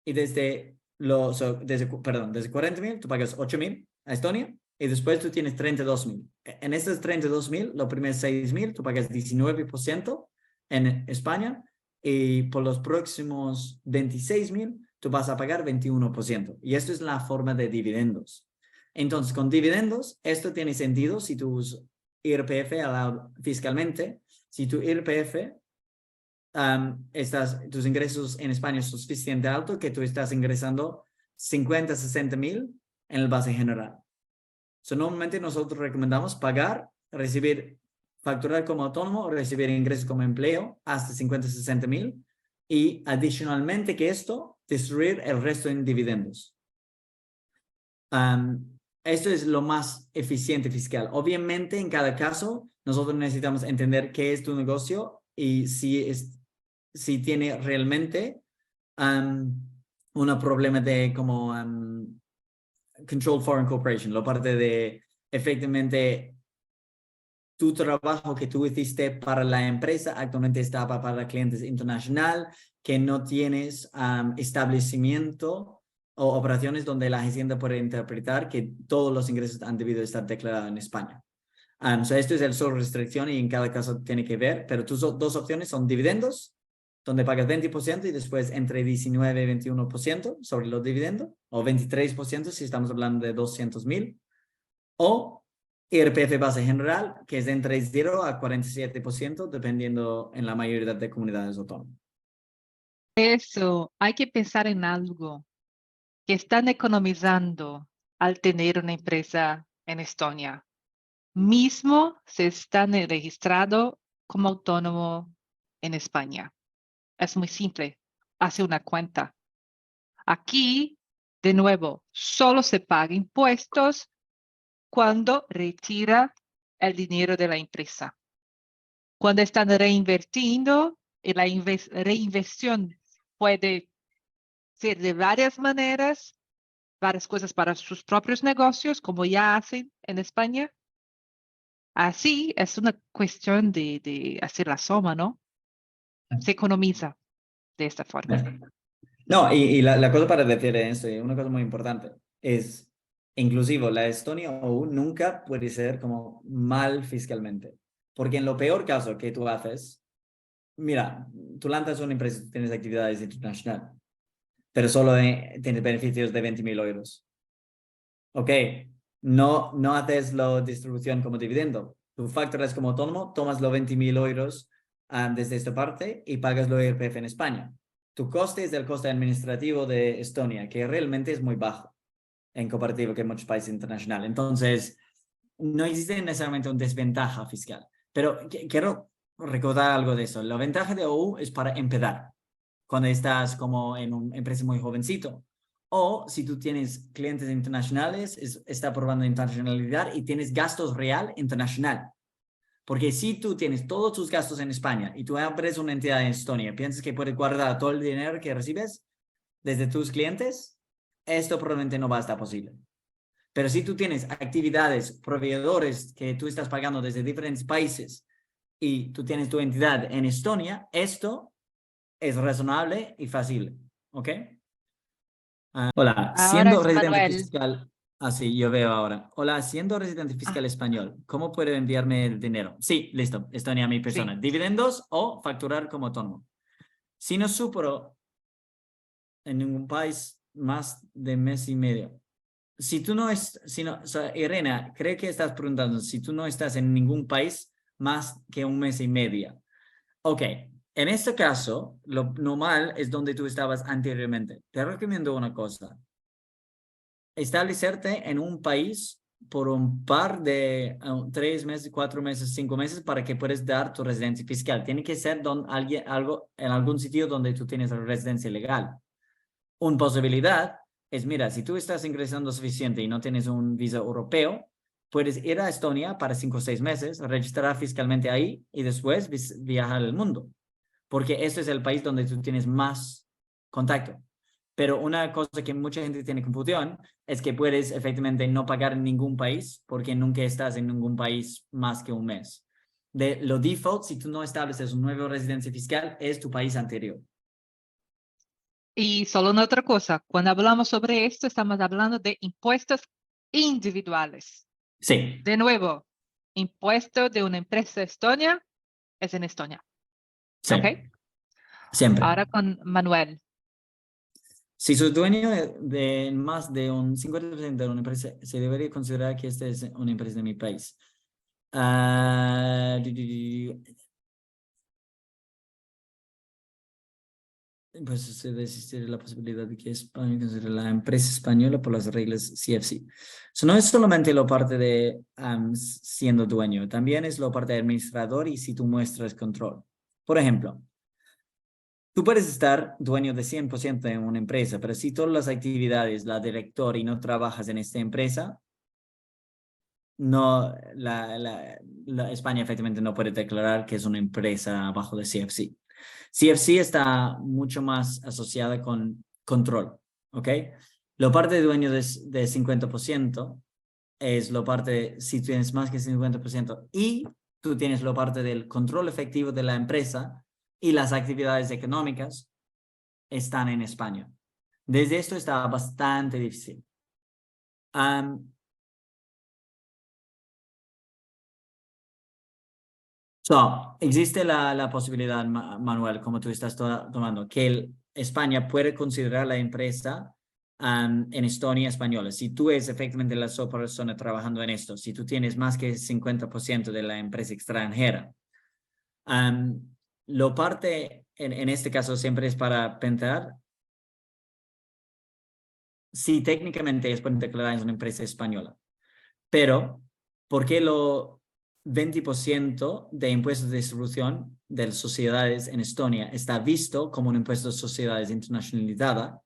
Y desde 40.000, tú pagas 8.000 a Estonia y después tú tienes 32.000. En estos 32.000, los primeros 6.000, tú pagas 19% en España y por los próximos 26.000, tú vas a pagar 21%. Y esto es la forma de dividendos. Entonces, con dividendos, esto tiene sentido si tus IRPF fiscalmente, si tu IRPF tus ingresos en España son suficientemente altos que tú estás ingresando 50, 60.000 en el base general. Normalmente nosotros recomendamos facturar como autónomo o recibir ingresos como empleo hasta 50, 60.000 y adicionalmente que esto, distribuir el resto en dividendos. Esto es lo más eficiente fiscal. Obviamente, en cada caso, nosotros necesitamos entender qué es tu negocio y si tiene realmente un problema de como Controlled Foreign Corporation, la parte de efectivamente tu trabajo que tú hiciste para la empresa actualmente está para clientes internacional, que no tienes establecimiento o operaciones donde la Hacienda puede interpretar que todos los ingresos han debido estar declarados en España. Esto es el solo restricción y en cada caso tiene que ver, pero tus dos opciones son dividendos, donde pagas 20% y después entre 19 y 21% sobre los dividendos, o 23% si estamos hablando de 200.000, o IRPF base general, que es de entre 0 a 47%, dependiendo en la mayoría de comunidades autónomas. Eso, hay que pensar en algo que están economizando al tener una empresa en Estonia. Mismo se están registrado como autónomo en España. Es muy simple. Hace una cuenta. Aquí, de nuevo, solo se paga impuestos cuando retira el dinero de la empresa. Cuando están reinvirtiendo, y la reinversión puede ser de varias maneras, varias cosas para sus propios negocios, como ya hacen en España. Así es una cuestión de hacer la suma, ¿no? Se economiza de esta forma. No, y la cosa para decir esto, y una cosa muy importante, es inclusive la Estonia OU nunca puede ser como mal fiscalmente. Porque en lo peor caso que tú haces, mira, tú lanzas una empresa, tienes actividades internacionales, pero solo tienes beneficios de 20.000 euros. Ok, no haces la distribución como dividendo. Tú facturas como autónomo, tomas los 20.000 euros desde esta parte y pagas lo IRPF en España. Tu coste es el coste administrativo de Estonia, que realmente es muy bajo en comparativo con muchos países internacionales. Entonces, no existe necesariamente una desventaja fiscal. Pero quiero recordar algo de eso. La ventaja de OU es para empezar, cuando estás como en una empresa muy jovencito. O si tú tienes clientes internacionales, está probando internacionalidad y tienes gastos real internacional. Porque si tú tienes todos tus gastos en España y tú abres una entidad en Estonia, piensas que puedes guardar todo el dinero que recibes desde tus clientes, esto probablemente no va a estar posible. Pero si tú tienes actividades, proveedores que tú estás pagando desde diferentes países y tú tienes tu entidad en Estonia, esto es razonable y fácil. ¿Ok? Hola, Ahora siendo es residente Manuel. fiscal, así yo veo ahora. Hola, siendo residente fiscal Ah, español, ¿cómo puedo enviarme el dinero? Sí, listo, Estonia, mi persona. sí. Dividendos o facturar como autónomo. Si no supero en ningún país más de mes y medio. Si tú no es, si no, o sea, Irene, creo que estás preguntando si tú no estás en ningún país más que un mes y medio. Ok, en este caso, lo normal es donde tú estabas anteriormente. Te recomiendo una cosa. Establecerte en un país por un par de 3 meses, 4 meses, 5 meses para que puedas dar tu residencia fiscal. Tiene que ser en algún sitio donde tú tienes residencia legal. Una posibilidad es, mira, si tú estás ingresando suficiente y no tienes un visa europeo, puedes ir a Estonia para 5 o 6 meses, registrar fiscalmente ahí y después viajar al mundo. Porque este es el país donde tú tienes más contacto. Pero una cosa que mucha gente tiene confusión es que puedes efectivamente no pagar en ningún país porque nunca estás en ningún país más que un mes. De lo default, si tú no estableces un nuevo residencia fiscal, es tu país anterior. Y solo una otra cosa, cuando hablamos sobre esto, estamos hablando de impuestos individuales. Sí, De nuevo, impuesto de una empresa de Estonia es en Estonia. sí, ¿Ok? siempre. Ahora con Manuel. Si sos dueño de más de un 50% de una empresa, se debería considerar que esta es una empresa de mi país. Pues se desistir de la posibilidad de que España considere la empresa española por las reglas CFC. So, no es solamente la parte de siendo dueño, también es la parte de administrador y si tú muestras control. Por ejemplo, tú puedes estar dueño de 100% en una empresa, pero si todas las actividades, la directora y no trabajas en esta empresa, no, España efectivamente no puede declarar que es una empresa bajo de CFC. CFC está mucho más asociada con control, ¿ok? La parte de dueño de 50% es la parte, si tienes más que 50%, y tú tienes la parte del control efectivo de la empresa y las actividades económicas están en España. Desde esto está bastante difícil. Existe la posibilidad, Manuel, como tú estás tomando, que España puede considerar la empresa en Estonia española. Si tú eres efectivamente la sola persona trabajando en esto, si tú tienes más que 50% de la empresa extranjera, lo parte, en este caso siempre es para pensar, si técnicamente es para declarar en una empresa española, pero ¿por qué lo 20% de impuestos de distribución de las sociedades en Estonia está visto como un impuesto de sociedades internacionalizada?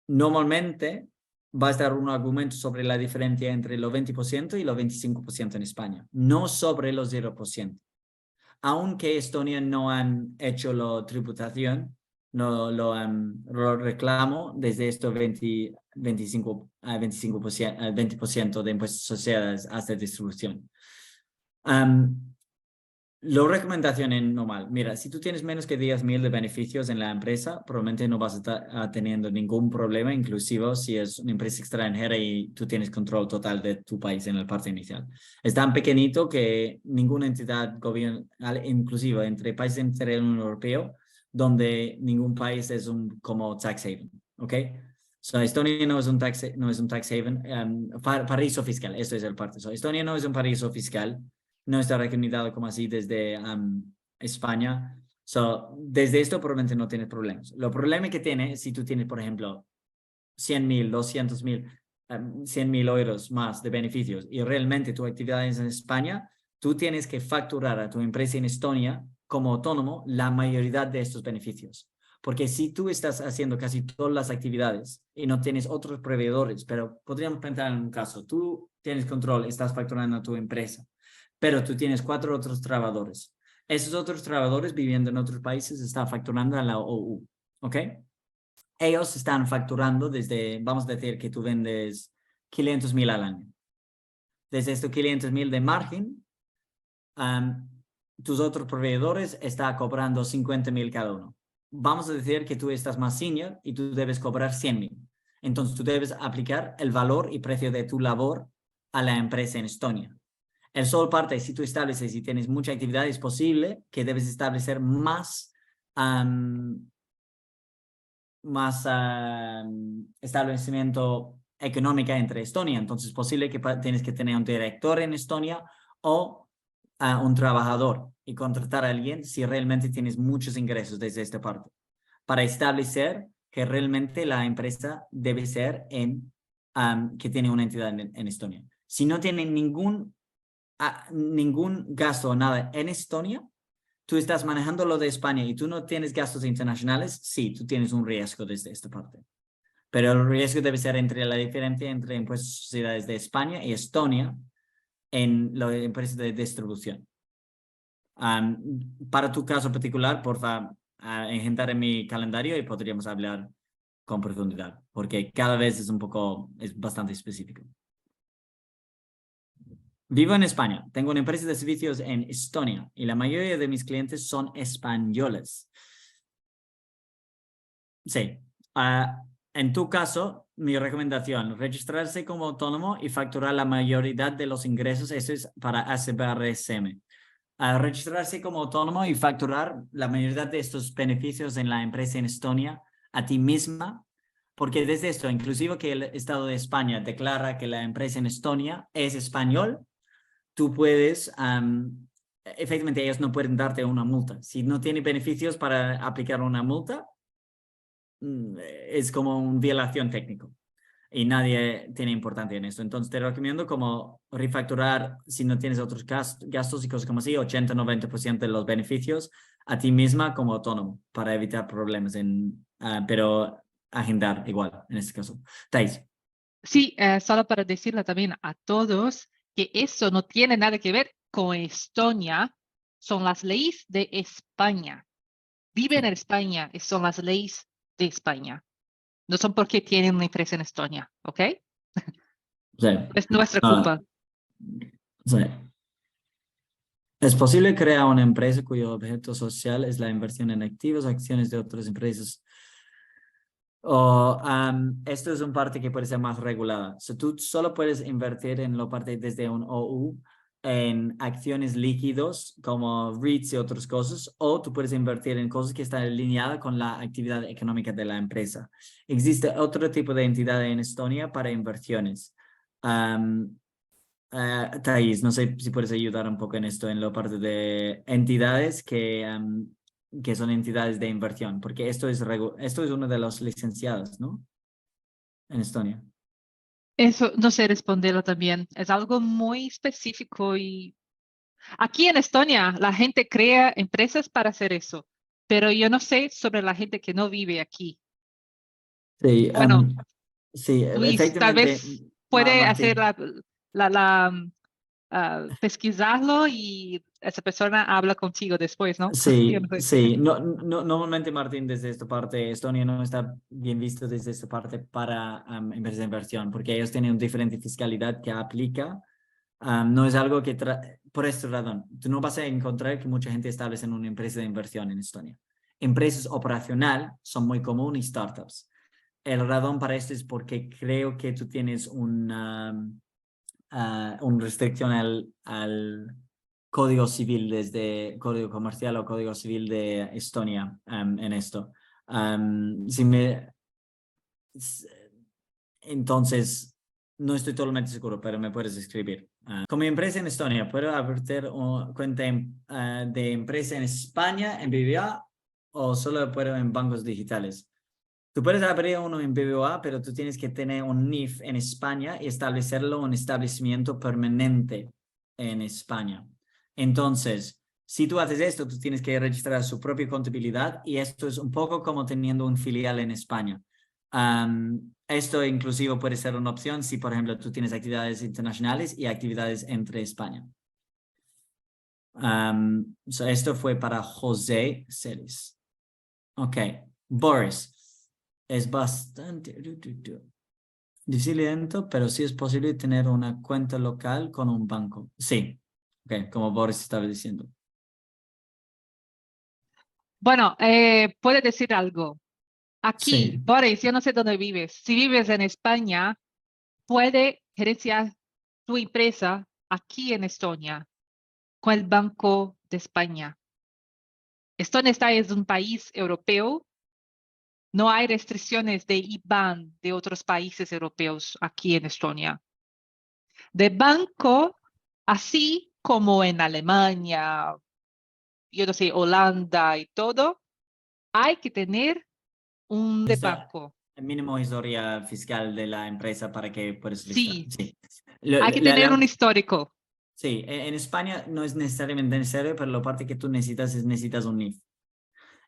Normalmente va a estar un argumento sobre la diferencia entre los 20% y los 25% en España, no sobre los 0%. Aunque Estonia no han hecho la tributación, no lo reclamo desde estos 25% a 20% de impuestos sociales hasta distribución. La recomendación es normal. Mira, si tú tienes menos que 10.000 de beneficios en la empresa, probablemente no vas a estar teniendo ningún problema, inclusive si es una empresa extranjera y tú tienes control total de tu país en la parte inicial. Es tan pequeñito que ninguna entidad gobernamental, inclusive entre países entre la Unión Europea, donde ningún país es como tax haven, ¿ok? Estonia no es un tax haven, paraíso fiscal, esto es el parte. Estonia no es un paraíso fiscal, no está reconocido como así desde España. Desde esto probablemente no tienes problemas. Lo problema que tiene, si tú tienes, por ejemplo, 100.000, 200.000, 100.000 euros más de beneficios y realmente tu actividad es en España, tú tienes que facturar a tu empresa en Estonia como autónomo la mayoría de estos beneficios. Porque si tú estás haciendo casi todas las actividades y no tienes otros proveedores, pero podríamos pensar en un caso, tú tienes control, estás facturando a tu empresa, pero tú tienes 4 otros trabajadores. Esos otros trabajadores viviendo en otros países están facturando a la OU, ¿ok? Ellos están facturando desde, vamos a decir que tú vendes 500,000 al año. Desde estos 500,000 de margen, tus otros proveedores están cobrando 50,000 cada uno. Vamos a decir que tú estás más senior y tú debes cobrar 100,000. Entonces tú debes aplicar el valor y precio de tu labor a la empresa en Estonia. El solo parte, si tú estableces y tienes mucha actividad, es posible que debes establecer más establecimiento económica entre Estonia. Entonces es posible que tienes que tener un director en Estonia o un trabajador y contratar a alguien si realmente tienes muchos ingresos desde esta parte, para establecer que realmente la empresa debe ser que tiene una entidad en Estonia. Si no tiene ningún gasto o nada en Estonia, tú estás manejando lo de España y tú no tienes gastos internacionales, sí, tú tienes un riesgo desde esta parte. Pero el riesgo debe ser entre la diferencia entre impuestos de sociedades de España y Estonia en la empresa de distribución. Para tu caso particular, por favor, engendar en mi calendario y podríamos hablar con profundidad, porque cada vez es bastante específico. Vivo en España, tengo una empresa de servicios en Estonia y la mayoría de mis clientes son españoles. Sí. En tu caso, mi recomendación, registrarse como autónomo y facturar la mayoría de los ingresos, eso es para ACBRSM. Registrarse como autónomo y facturar la mayoría de estos beneficios en la empresa en Estonia a ti misma, porque desde esto, inclusive que el Estado de España declara que la empresa en Estonia es español, tú puedes, efectivamente ellos no pueden darte una multa. Si no tiene beneficios para aplicar una multa, es como una violación técnica y nadie tiene importancia en esto. Entonces te recomiendo como refacturar, si no tienes otros gastos y cosas como así, 80-90% de los beneficios a ti misma como autónomo para evitar problemas, pero agendar igual en este caso. Thais. Sí, solo para decirle también a todos que eso no tiene nada que ver con Estonia, son las leyes de España. Viven en España y son las leyes de España. No son porque tienen una empresa en Estonia, ¿ok? Sí. Es nuestra culpa. Sí. Es posible crear una empresa cuyo objeto social es la inversión en activos, acciones de otras empresas. Esto es una parte que puede ser más regulada. Tú solo puedes invertir en la parte desde un OU en acciones líquidos como REITs y otras cosas, o tú puedes invertir en cosas que están alineadas con la actividad económica de la empresa. Existe otro tipo de entidad en Estonia para inversiones. Thais, no sé si puedes ayudar un poco en esto, en la parte de entidades que son entidades de inversión, porque esto es uno de los licenciados, ¿no? En Estonia. Eso no sé responderlo también. Es algo muy específico y aquí en Estonia la gente crea empresas para hacer eso, pero yo no sé sobre la gente que no vive aquí. Sí, Bueno, sí, Luis, tal efectivamente, vez puede hacer Martín. pesquisarlo y esa persona habla contigo después, ¿no? Yo no Sí, sé. sí. No, normalmente, Martín, desde esta parte, Estonia no está bien visto desde esta parte para empresas de inversión, porque ellos tienen una diferente fiscalidad que aplica. No es algo que, por esta razón, tú no vas a encontrar que mucha gente establece en una empresa de inversión en Estonia. Empresas operacional son muy comunes y startups. El razón para esto es porque creo que tú tienes una restricción al código civil, desde código comercial o código civil de Estonia en esto. Entonces, no estoy totalmente seguro, pero me puedes escribir. Como empresa en Estonia, ¿puedo abrir una cuenta de empresa en España, en BBVA, o solo puedo en bancos digitales? Tú puedes abrir uno en BBVA, pero tú tienes que tener un NIF en España y establecerlo un establecimiento permanente en España. Entonces, Si tú haces esto, tú tienes que registrar su propia contabilidad y esto es un poco como teniendo un filial en España. Esto inclusive puede ser una opción si, por ejemplo, tú tienes actividades internacionales y actividades entre España. Esto fue para José Celis. Ok, Boris. Es bastante difícil y lento, pero sí es posible tener una cuenta local con un banco. Sí, ok, como Boris estaba diciendo. Bueno, puede decir algo. Aquí, Sí, Boris, yo no sé dónde vives. Si vives en España, puede gerenciar tu empresa aquí en Estonia con el Banco de España. Estonia es un país europeo. No hay restricciones de IBAN de otros países europeos aquí en Estonia. De banco, así como en Alemania, yo no sé, Holanda y todo, hay que tener un de está banco. el mínimo historia fiscal de la empresa para que puedas listar. Sí, Sí. hay que tener un histórico. Sí, en España no es necesariamente necesario, pero la parte que tú necesitas un NIF.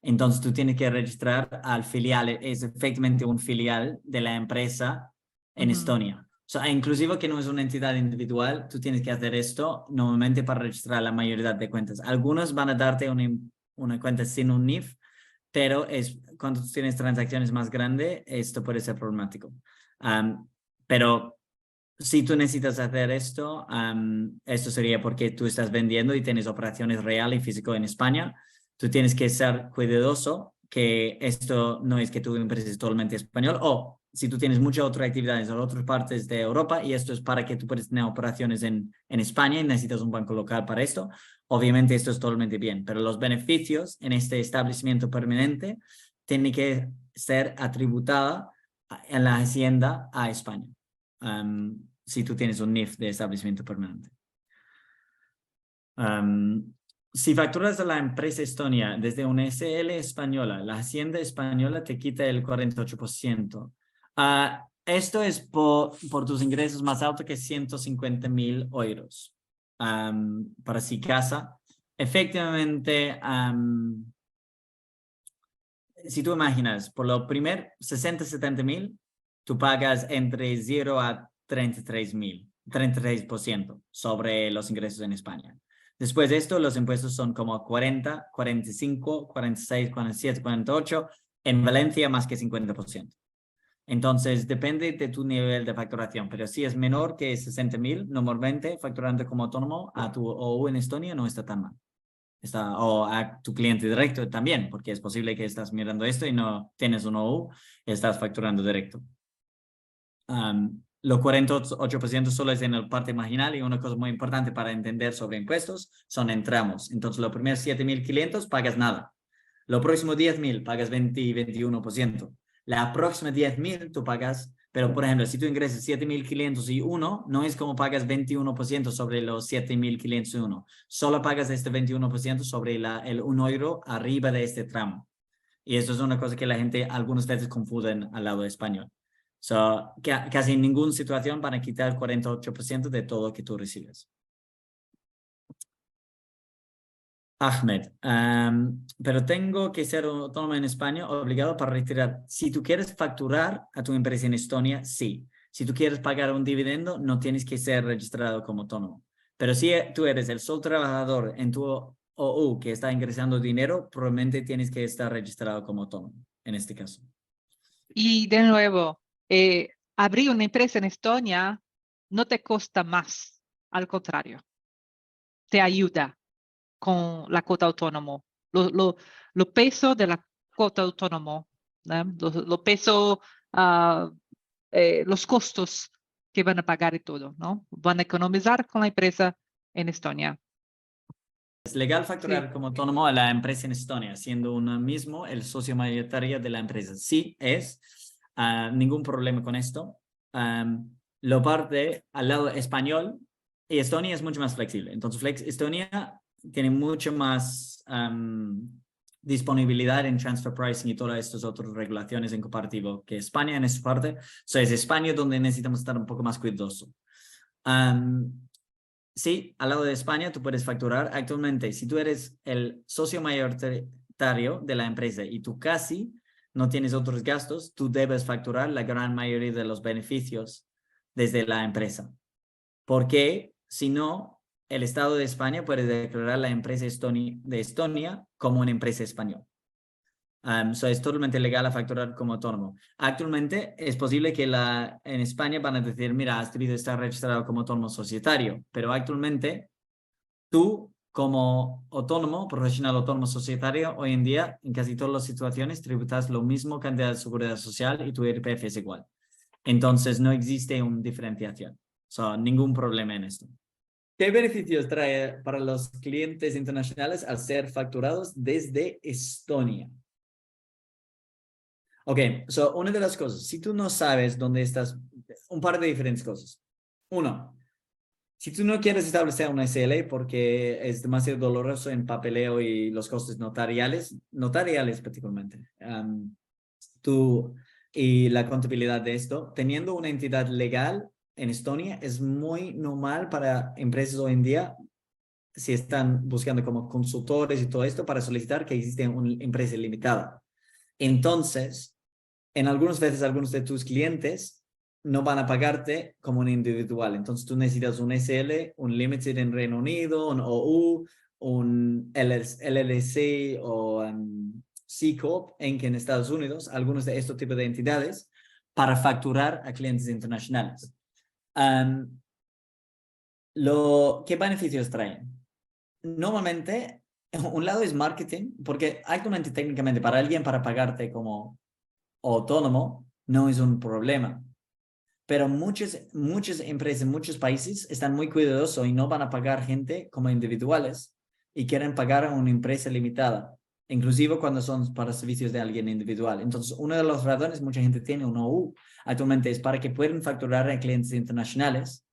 Entonces tú tienes que registrar al filial, es efectivamente un filial de la empresa en Estonia. O sea, inclusive que no es una entidad individual, tú tienes que hacer esto normalmente para registrar la mayoría de cuentas. Algunos van a darte una cuenta sin un NIF, pero cuando tú tienes transacciones más grandes, esto puede ser problemático. Pero si tú necesitas hacer esto, esto sería porque tú estás vendiendo y tienes operaciones real y físico en España. Tú tienes que ser cuidadoso que esto no es que tu empresa es totalmente español o si tú tienes muchas otras actividades en otras partes de Europa y esto es para que tú puedas tener operaciones en España y necesitas un banco local para esto, obviamente esto es totalmente bien, pero los beneficios en este establecimiento permanente tienen que ser atributada en la hacienda a España. Si tú tienes un NIF de establecimiento permanente. Si facturas a la empresa estonia desde una SL española, la hacienda española te quita el 48%. Esto es por tus ingresos más altos que 150.000 euros. Para si casa. Efectivamente, si tú imaginas, por lo primer 60-70.000, tú pagas entre 0 a 33% sobre los ingresos en España. Después de esto, los impuestos son como 40, 45, 46, 47, 48. En Valencia, más que 50%. Entonces, depende de tu nivel de facturación, pero si es menor que 60.000, normalmente facturando como autónomo a tu OU en Estonia no está tan mal. O a tu cliente directo también, porque es posible que estás mirando esto y no tienes un OU, estás facturando directo. Lo 48% solo es en la parte marginal y una cosa muy importante para entender sobre impuestos son en tramos. Entonces, los primeros 7.500 pagas nada. Lo próximo 10.000 pagas 21%. La próxima 10.000 tú pagas, pero por ejemplo, si tú ingresas 7.501, no es como pagas 21% sobre los 7.501. Solo pagas este 21% sobre el 1 euro arriba de este tramo. Y eso es una cosa que la gente algunas veces confunden al lado español. Casi en ninguna situación van a quitar el 48% de todo lo que tú recibes. Ahmed, pero tengo que ser autónomo en España, obligado para retirar. Si tú quieres facturar a tu empresa en Estonia, sí. Si tú quieres pagar un dividendo, no tienes que ser registrado como autónomo. Pero si tú eres el solo trabajador en tu OU que está ingresando dinero, probablemente tienes que estar registrado como autónomo en este caso. Y de nuevo, abrir una empresa en Estonia no te cuesta más, al contrario, te ayuda con la cuota autónomo. Lo peso de la cuota autónomo, ¿no? Lo peso, los costos que van a pagar y todo, ¿no? Van a economizar con la empresa en Estonia. Es legal Sí. facturar como autónomo a la empresa en Estonia, siendo uno mismo el socio mayoritario de la empresa. Sí, ningún problema con esto. Lo parte al lado español y Estonia es mucho más flexible. Entonces, Estonia tiene mucho más disponibilidad en transfer pricing y todas estas otras regulaciones en comparativo que España en esta parte. Es España donde necesitamos estar un poco más cuidadosos. sí, al lado de España tú puedes facturar. Actualmente, si tú eres el socio mayoritario de la empresa y tú casi no tienes otros gastos, tú debes facturar la gran mayoría de los beneficios desde la empresa. Porque si no, el Estado de España puede declarar la empresa de Estonia como una empresa española. Es totalmente legal a facturar como autónomo. Actualmente es posible que en España van a decir, mira, has debido estar registrado como autónomo societario, pero actualmente tú como autónomo, profesional autónomo societario, hoy en día en casi todas las situaciones tributas lo mismo cantidad de seguridad social y tu IRPF es igual. Entonces no existe una diferenciación. Ningún problema en esto. ¿Qué beneficios trae para los clientes internacionales al ser facturados desde Estonia? Ok, una de las cosas, si tú no sabes dónde estás, un par de diferentes cosas. Uno, si tú no quieres establecer una SL porque es demasiado doloroso en papeleo y los costes notariales particularmente, y la contabilidad de esto, teniendo una entidad legal en Estonia es muy normal para empresas hoy en día, si están buscando como consultores y todo esto, para solicitar que existe una empresa limitada. Entonces, en algunas veces algunos de tus clientes no van a pagarte como un individual. Entonces tú necesitas un SL, un Limited en Reino Unido, un OU, un LLC o C Corp en Estados Unidos, algunos de estos tipos de entidades, para facturar a clientes internacionales. ¿Qué beneficios traen? Normalmente, un lado es marketing, porque actualmente técnicamente para alguien para pagarte como autónomo no es un problema. Pero muchas empresas en muchos países están muy cuidadosos y no van a pagar gente como individuales y quieren pagar a una empresa limitada, inclusive cuando son para servicios de alguien individual. Entonces, una de las razones mucha gente tiene un OU actualmente es para que puedan facturar a clientes internacionales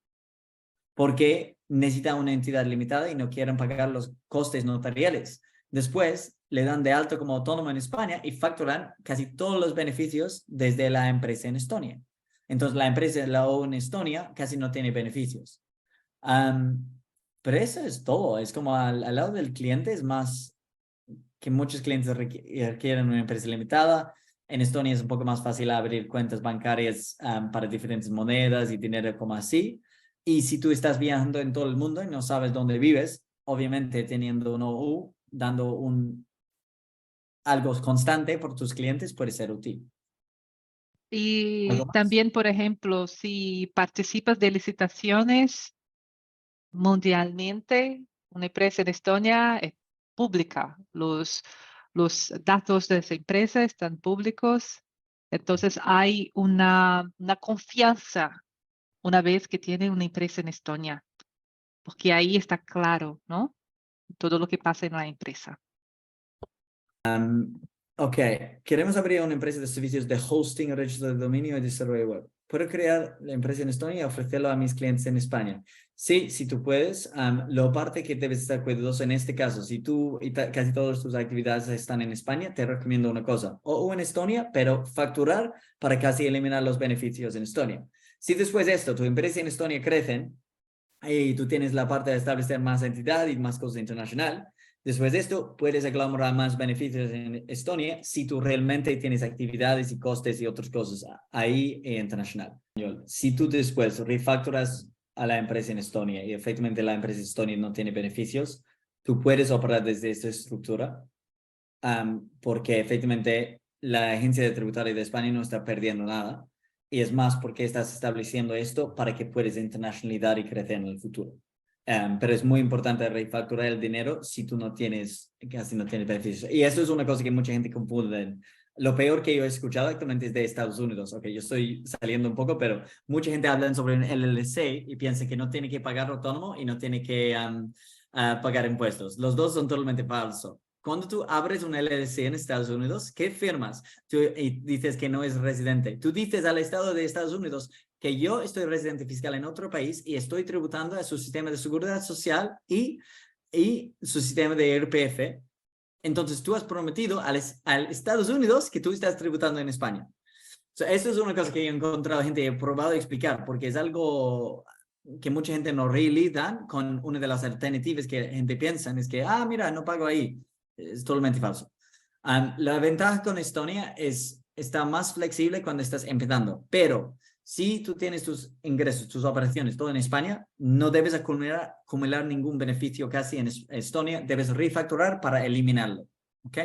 porque necesitan una entidad limitada y no quieren pagar los costes notariales. Después le dan de alto como autónomo en España y facturan casi todos los beneficios desde la empresa en Estonia. Entonces la empresa, la OU en Estonia, casi no tiene beneficios. Pero eso es todo. Es como al lado del cliente es más que muchos clientes requieren una empresa limitada. En Estonia es un poco más fácil abrir cuentas bancarias para diferentes monedas y dinero como así. Y si tú estás viajando en todo el mundo y no sabes dónde vives, obviamente teniendo un OU, dando algo constante por tus clientes puede ser útil. Y también, por ejemplo, si participas de licitaciones mundialmente, una empresa en Estonia es pública. Los datos de esa empresa están públicos. Entonces hay una confianza una vez que tiene una empresa en Estonia, porque ahí está claro, ¿no? Todo lo que pasa en la empresa. Ok, queremos abrir una empresa de servicios de hosting, registro de dominio y desarrollo web. ¿Puedo crear la empresa en Estonia y ofrecerlo a mis clientes en España? Sí, si tú puedes. Lo parte que debes estar cuidadoso en este caso, si tú y casi todas tus actividades están en España, te recomiendo una cosa, o en Estonia, pero facturar para casi eliminar los beneficios en Estonia. Si después de esto tu empresa en Estonia crece y tú tienes la parte de establecer más entidad y más cosas internacional, después de esto, puedes aglomerar más beneficios en Estonia si tú realmente tienes actividades y costes y otras cosas ahí internacional. Si tú después refacturas a la empresa en Estonia y efectivamente la empresa en Estonia no tiene beneficios, tú puedes operar desde esta estructura porque efectivamente la agencia tributaria de España no está perdiendo nada y es más porque estás estableciendo esto para que puedas internacionalizar y crecer en el futuro. Pero es muy importante refacturar el dinero si tú casi no tienes beneficios. Y eso es una cosa que mucha gente confunde. Lo peor que yo he escuchado actualmente es de Estados Unidos. Ok, yo estoy saliendo un poco, pero mucha gente habla sobre un LLC y piensa que no tiene que pagar autónomo y no tiene que pagar impuestos. Los dos son totalmente falsos. Cuando tú abres un LLC en Estados Unidos, ¿qué firmas? Y dices que no es residente. Tú dices al Estado de Estados Unidos que yo estoy residente fiscal en otro país y estoy tributando a su sistema de seguridad social y su sistema de IRPF. Entonces tú has prometido al Estados Unidos que tú estás tributando en España. Eso es una cosa que he encontrado gente, he probado explicar, porque es algo que mucha gente no realiza con una de las alternativas que la gente piensa, es que, mira, no pago ahí. Es totalmente falso. La ventaja con Estonia está más flexible cuando estás empezando, pero si tú tienes tus ingresos, tus operaciones, todo en España, no debes acumular ningún beneficio casi en Estonia, debes refacturar para eliminarlo, ¿ok?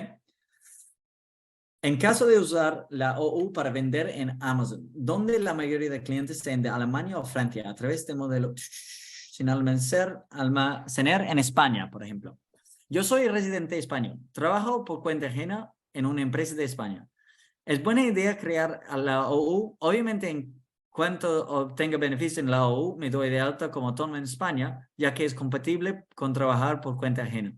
En caso de usar la OU para vender en Amazon, donde la mayoría de clientes sean de Alemania o Francia, a través del modelo sin almacenar en España, por ejemplo. Yo soy residente español, trabajo por cuenta ajena en una empresa de España. Es buena idea crear la OU, obviamente en cuanto obtenga beneficio en la OU, me doy de alta como autónomo en España, ya que es compatible con trabajar por cuenta ajena.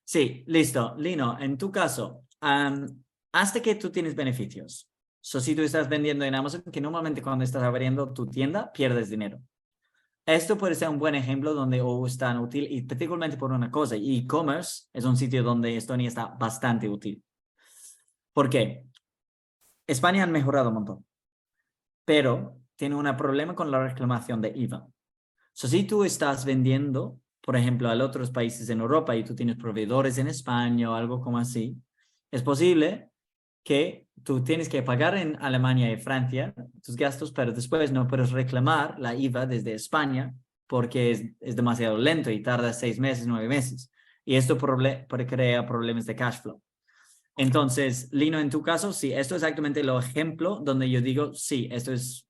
Sí, listo. Lino, en tu caso, hasta que tú tienes beneficios. Si tú estás vendiendo en Amazon, que normalmente cuando estás abriendo tu tienda, pierdes dinero. Esto puede ser un buen ejemplo donde OU es tan útil y particularmente por una cosa. E-commerce es un sitio donde Estonia está bastante útil. ¿Por qué? España han mejorado un montón, pero tiene un problema con la reclamación de IVA. Si tú estás vendiendo, por ejemplo, a otros países en Europa y tú tienes proveedores en España o algo como así, es posible que tú tienes que pagar en Alemania y Francia tus gastos, pero después no puedes reclamar la IVA desde España porque es demasiado lento y tarda 6 meses, 9 meses. Y esto crea problemas de cash flow. Entonces, Lino, en tu caso, sí, esto es exactamente el ejemplo donde yo digo, sí, esto es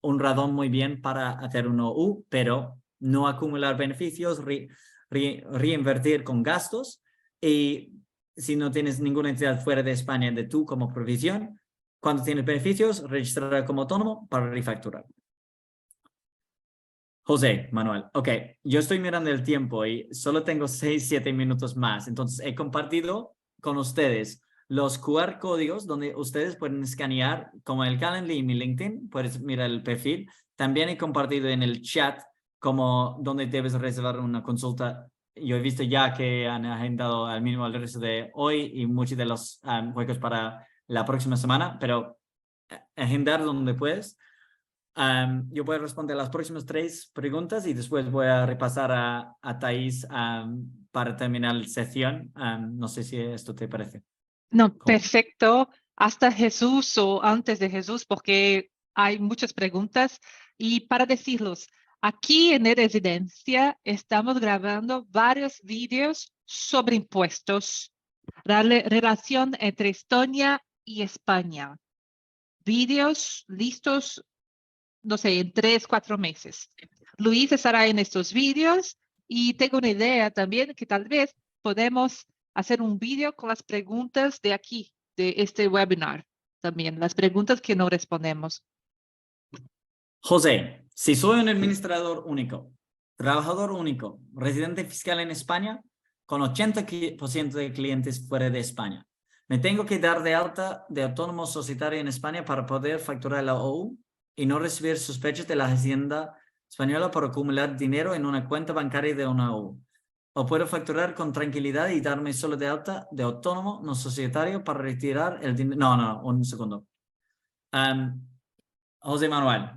un radón muy bien para hacer un OU, pero no acumular beneficios, reinvertir con gastos y si no tienes ninguna entidad fuera de España de tú como provisión, cuando tienes beneficios, registrar como autónomo para refacturar. José Manuel, ok, yo estoy mirando el tiempo y solo tengo 6-7 minutos más, entonces he compartido con ustedes los QR códigos donde ustedes pueden escanear como el Calendly y mi LinkedIn, puedes mirar el perfil. También he compartido en el chat como donde debes reservar una consulta. Yo he visto ya que han agendado al mínimo el resto de hoy y muchos de los juegos para la próxima semana, pero agendar donde puedes. Yo voy a responder las próximas 3 preguntas y después voy a repasar a Thais para terminar la sesión. No sé si esto te parece. No, Cool. perfecto. Hasta Jesús o antes de Jesús, porque hay muchas preguntas. Y para decirlos, aquí en Residencia estamos grabando varios vídeos sobre impuestos, la relación entre Estonia y España. Vídeos listos, no sé, en 3-4 meses. Luis estará en estos vídeos y tengo una idea también que tal vez podemos hacer un vídeo con las preguntas de aquí, de este webinar también, las preguntas que no respondemos. José, si soy un administrador único, trabajador único, residente fiscal en España, con 80% de clientes fuera de España, ¿me tengo que dar de alta de autónomo societario en España para poder facturar la OU y no recibir sospechas de la Hacienda española por acumular dinero en una cuenta bancaria de una OU? ¿O puedo facturar con tranquilidad y darme solo de alta de autónomo no societario para retirar el dinero? No, un segundo. José Manuel,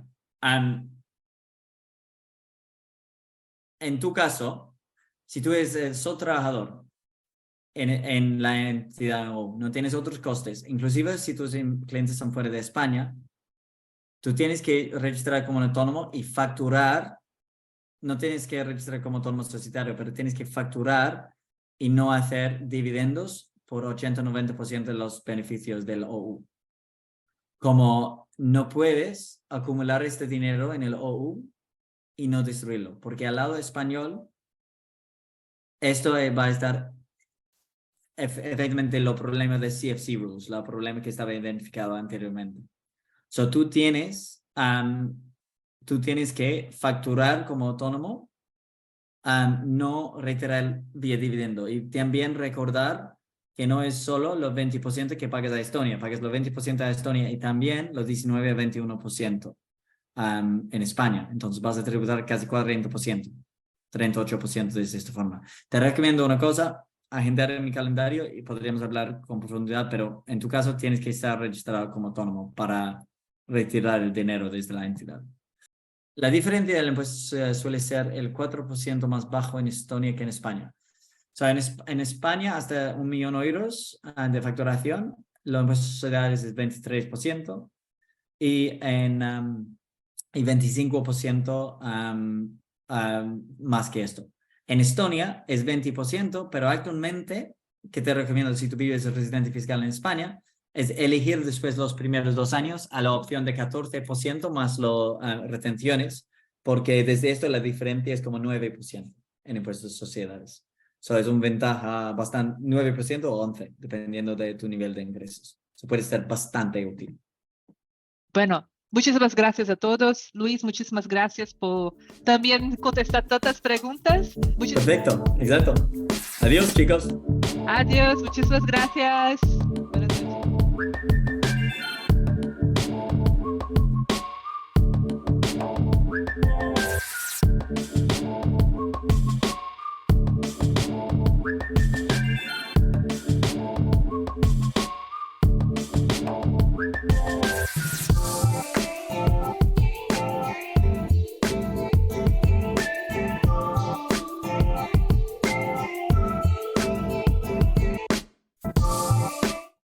en tu caso, si tú eres solo trabajador en la entidad o no tienes otros costes, inclusive si tus clientes son fuera de España, tú tienes que registrar como autónomo y facturar. No tienes que registrar como autónomo societario, pero tienes que facturar y no hacer dividendos por 80-90% de los beneficios del OU. Como no puedes acumular este dinero en el OU y no destruirlo, porque al lado español esto va a estar efectivamente los problemas de CFC rules, los problemas que estaba identificado anteriormente. Tú tienes que facturar como autónomo, no retirar vía dividendo. Y también recordar que no es solo los 20% que pagas a Estonia, pagas los 20% a Estonia y también los 19-21% en España. Entonces vas a tributar casi 40%, 38% de esta forma. Te recomiendo una cosa, agendar en mi calendario y podríamos hablar con profundidad, pero en tu caso tienes que estar registrado como autónomo para retirar el dinero desde la entidad. La diferencia del impuesto suele ser el 4% más bajo en Estonia que en España. O sea, en España hasta 1 millón de euros de facturación, los impuestos sociales es 23% y, y 25% más que esto. En Estonia es 20%, pero actualmente, que te recomiendo si tú vives residente fiscal en España, es elegir después los primeros 2 años a la opción de 14% más las retenciones, porque desde esto la diferencia es como 9% en impuestos de sociedades. So, es una ventaja bastante, 9% o 11%, dependiendo de tu nivel de ingresos. Eso puede ser bastante útil. Bueno, muchísimas gracias a todos. Luis, muchísimas gracias por también contestar tantas preguntas. Perfecto, exacto. Adiós, chicos. Adiós, muchísimas gracias.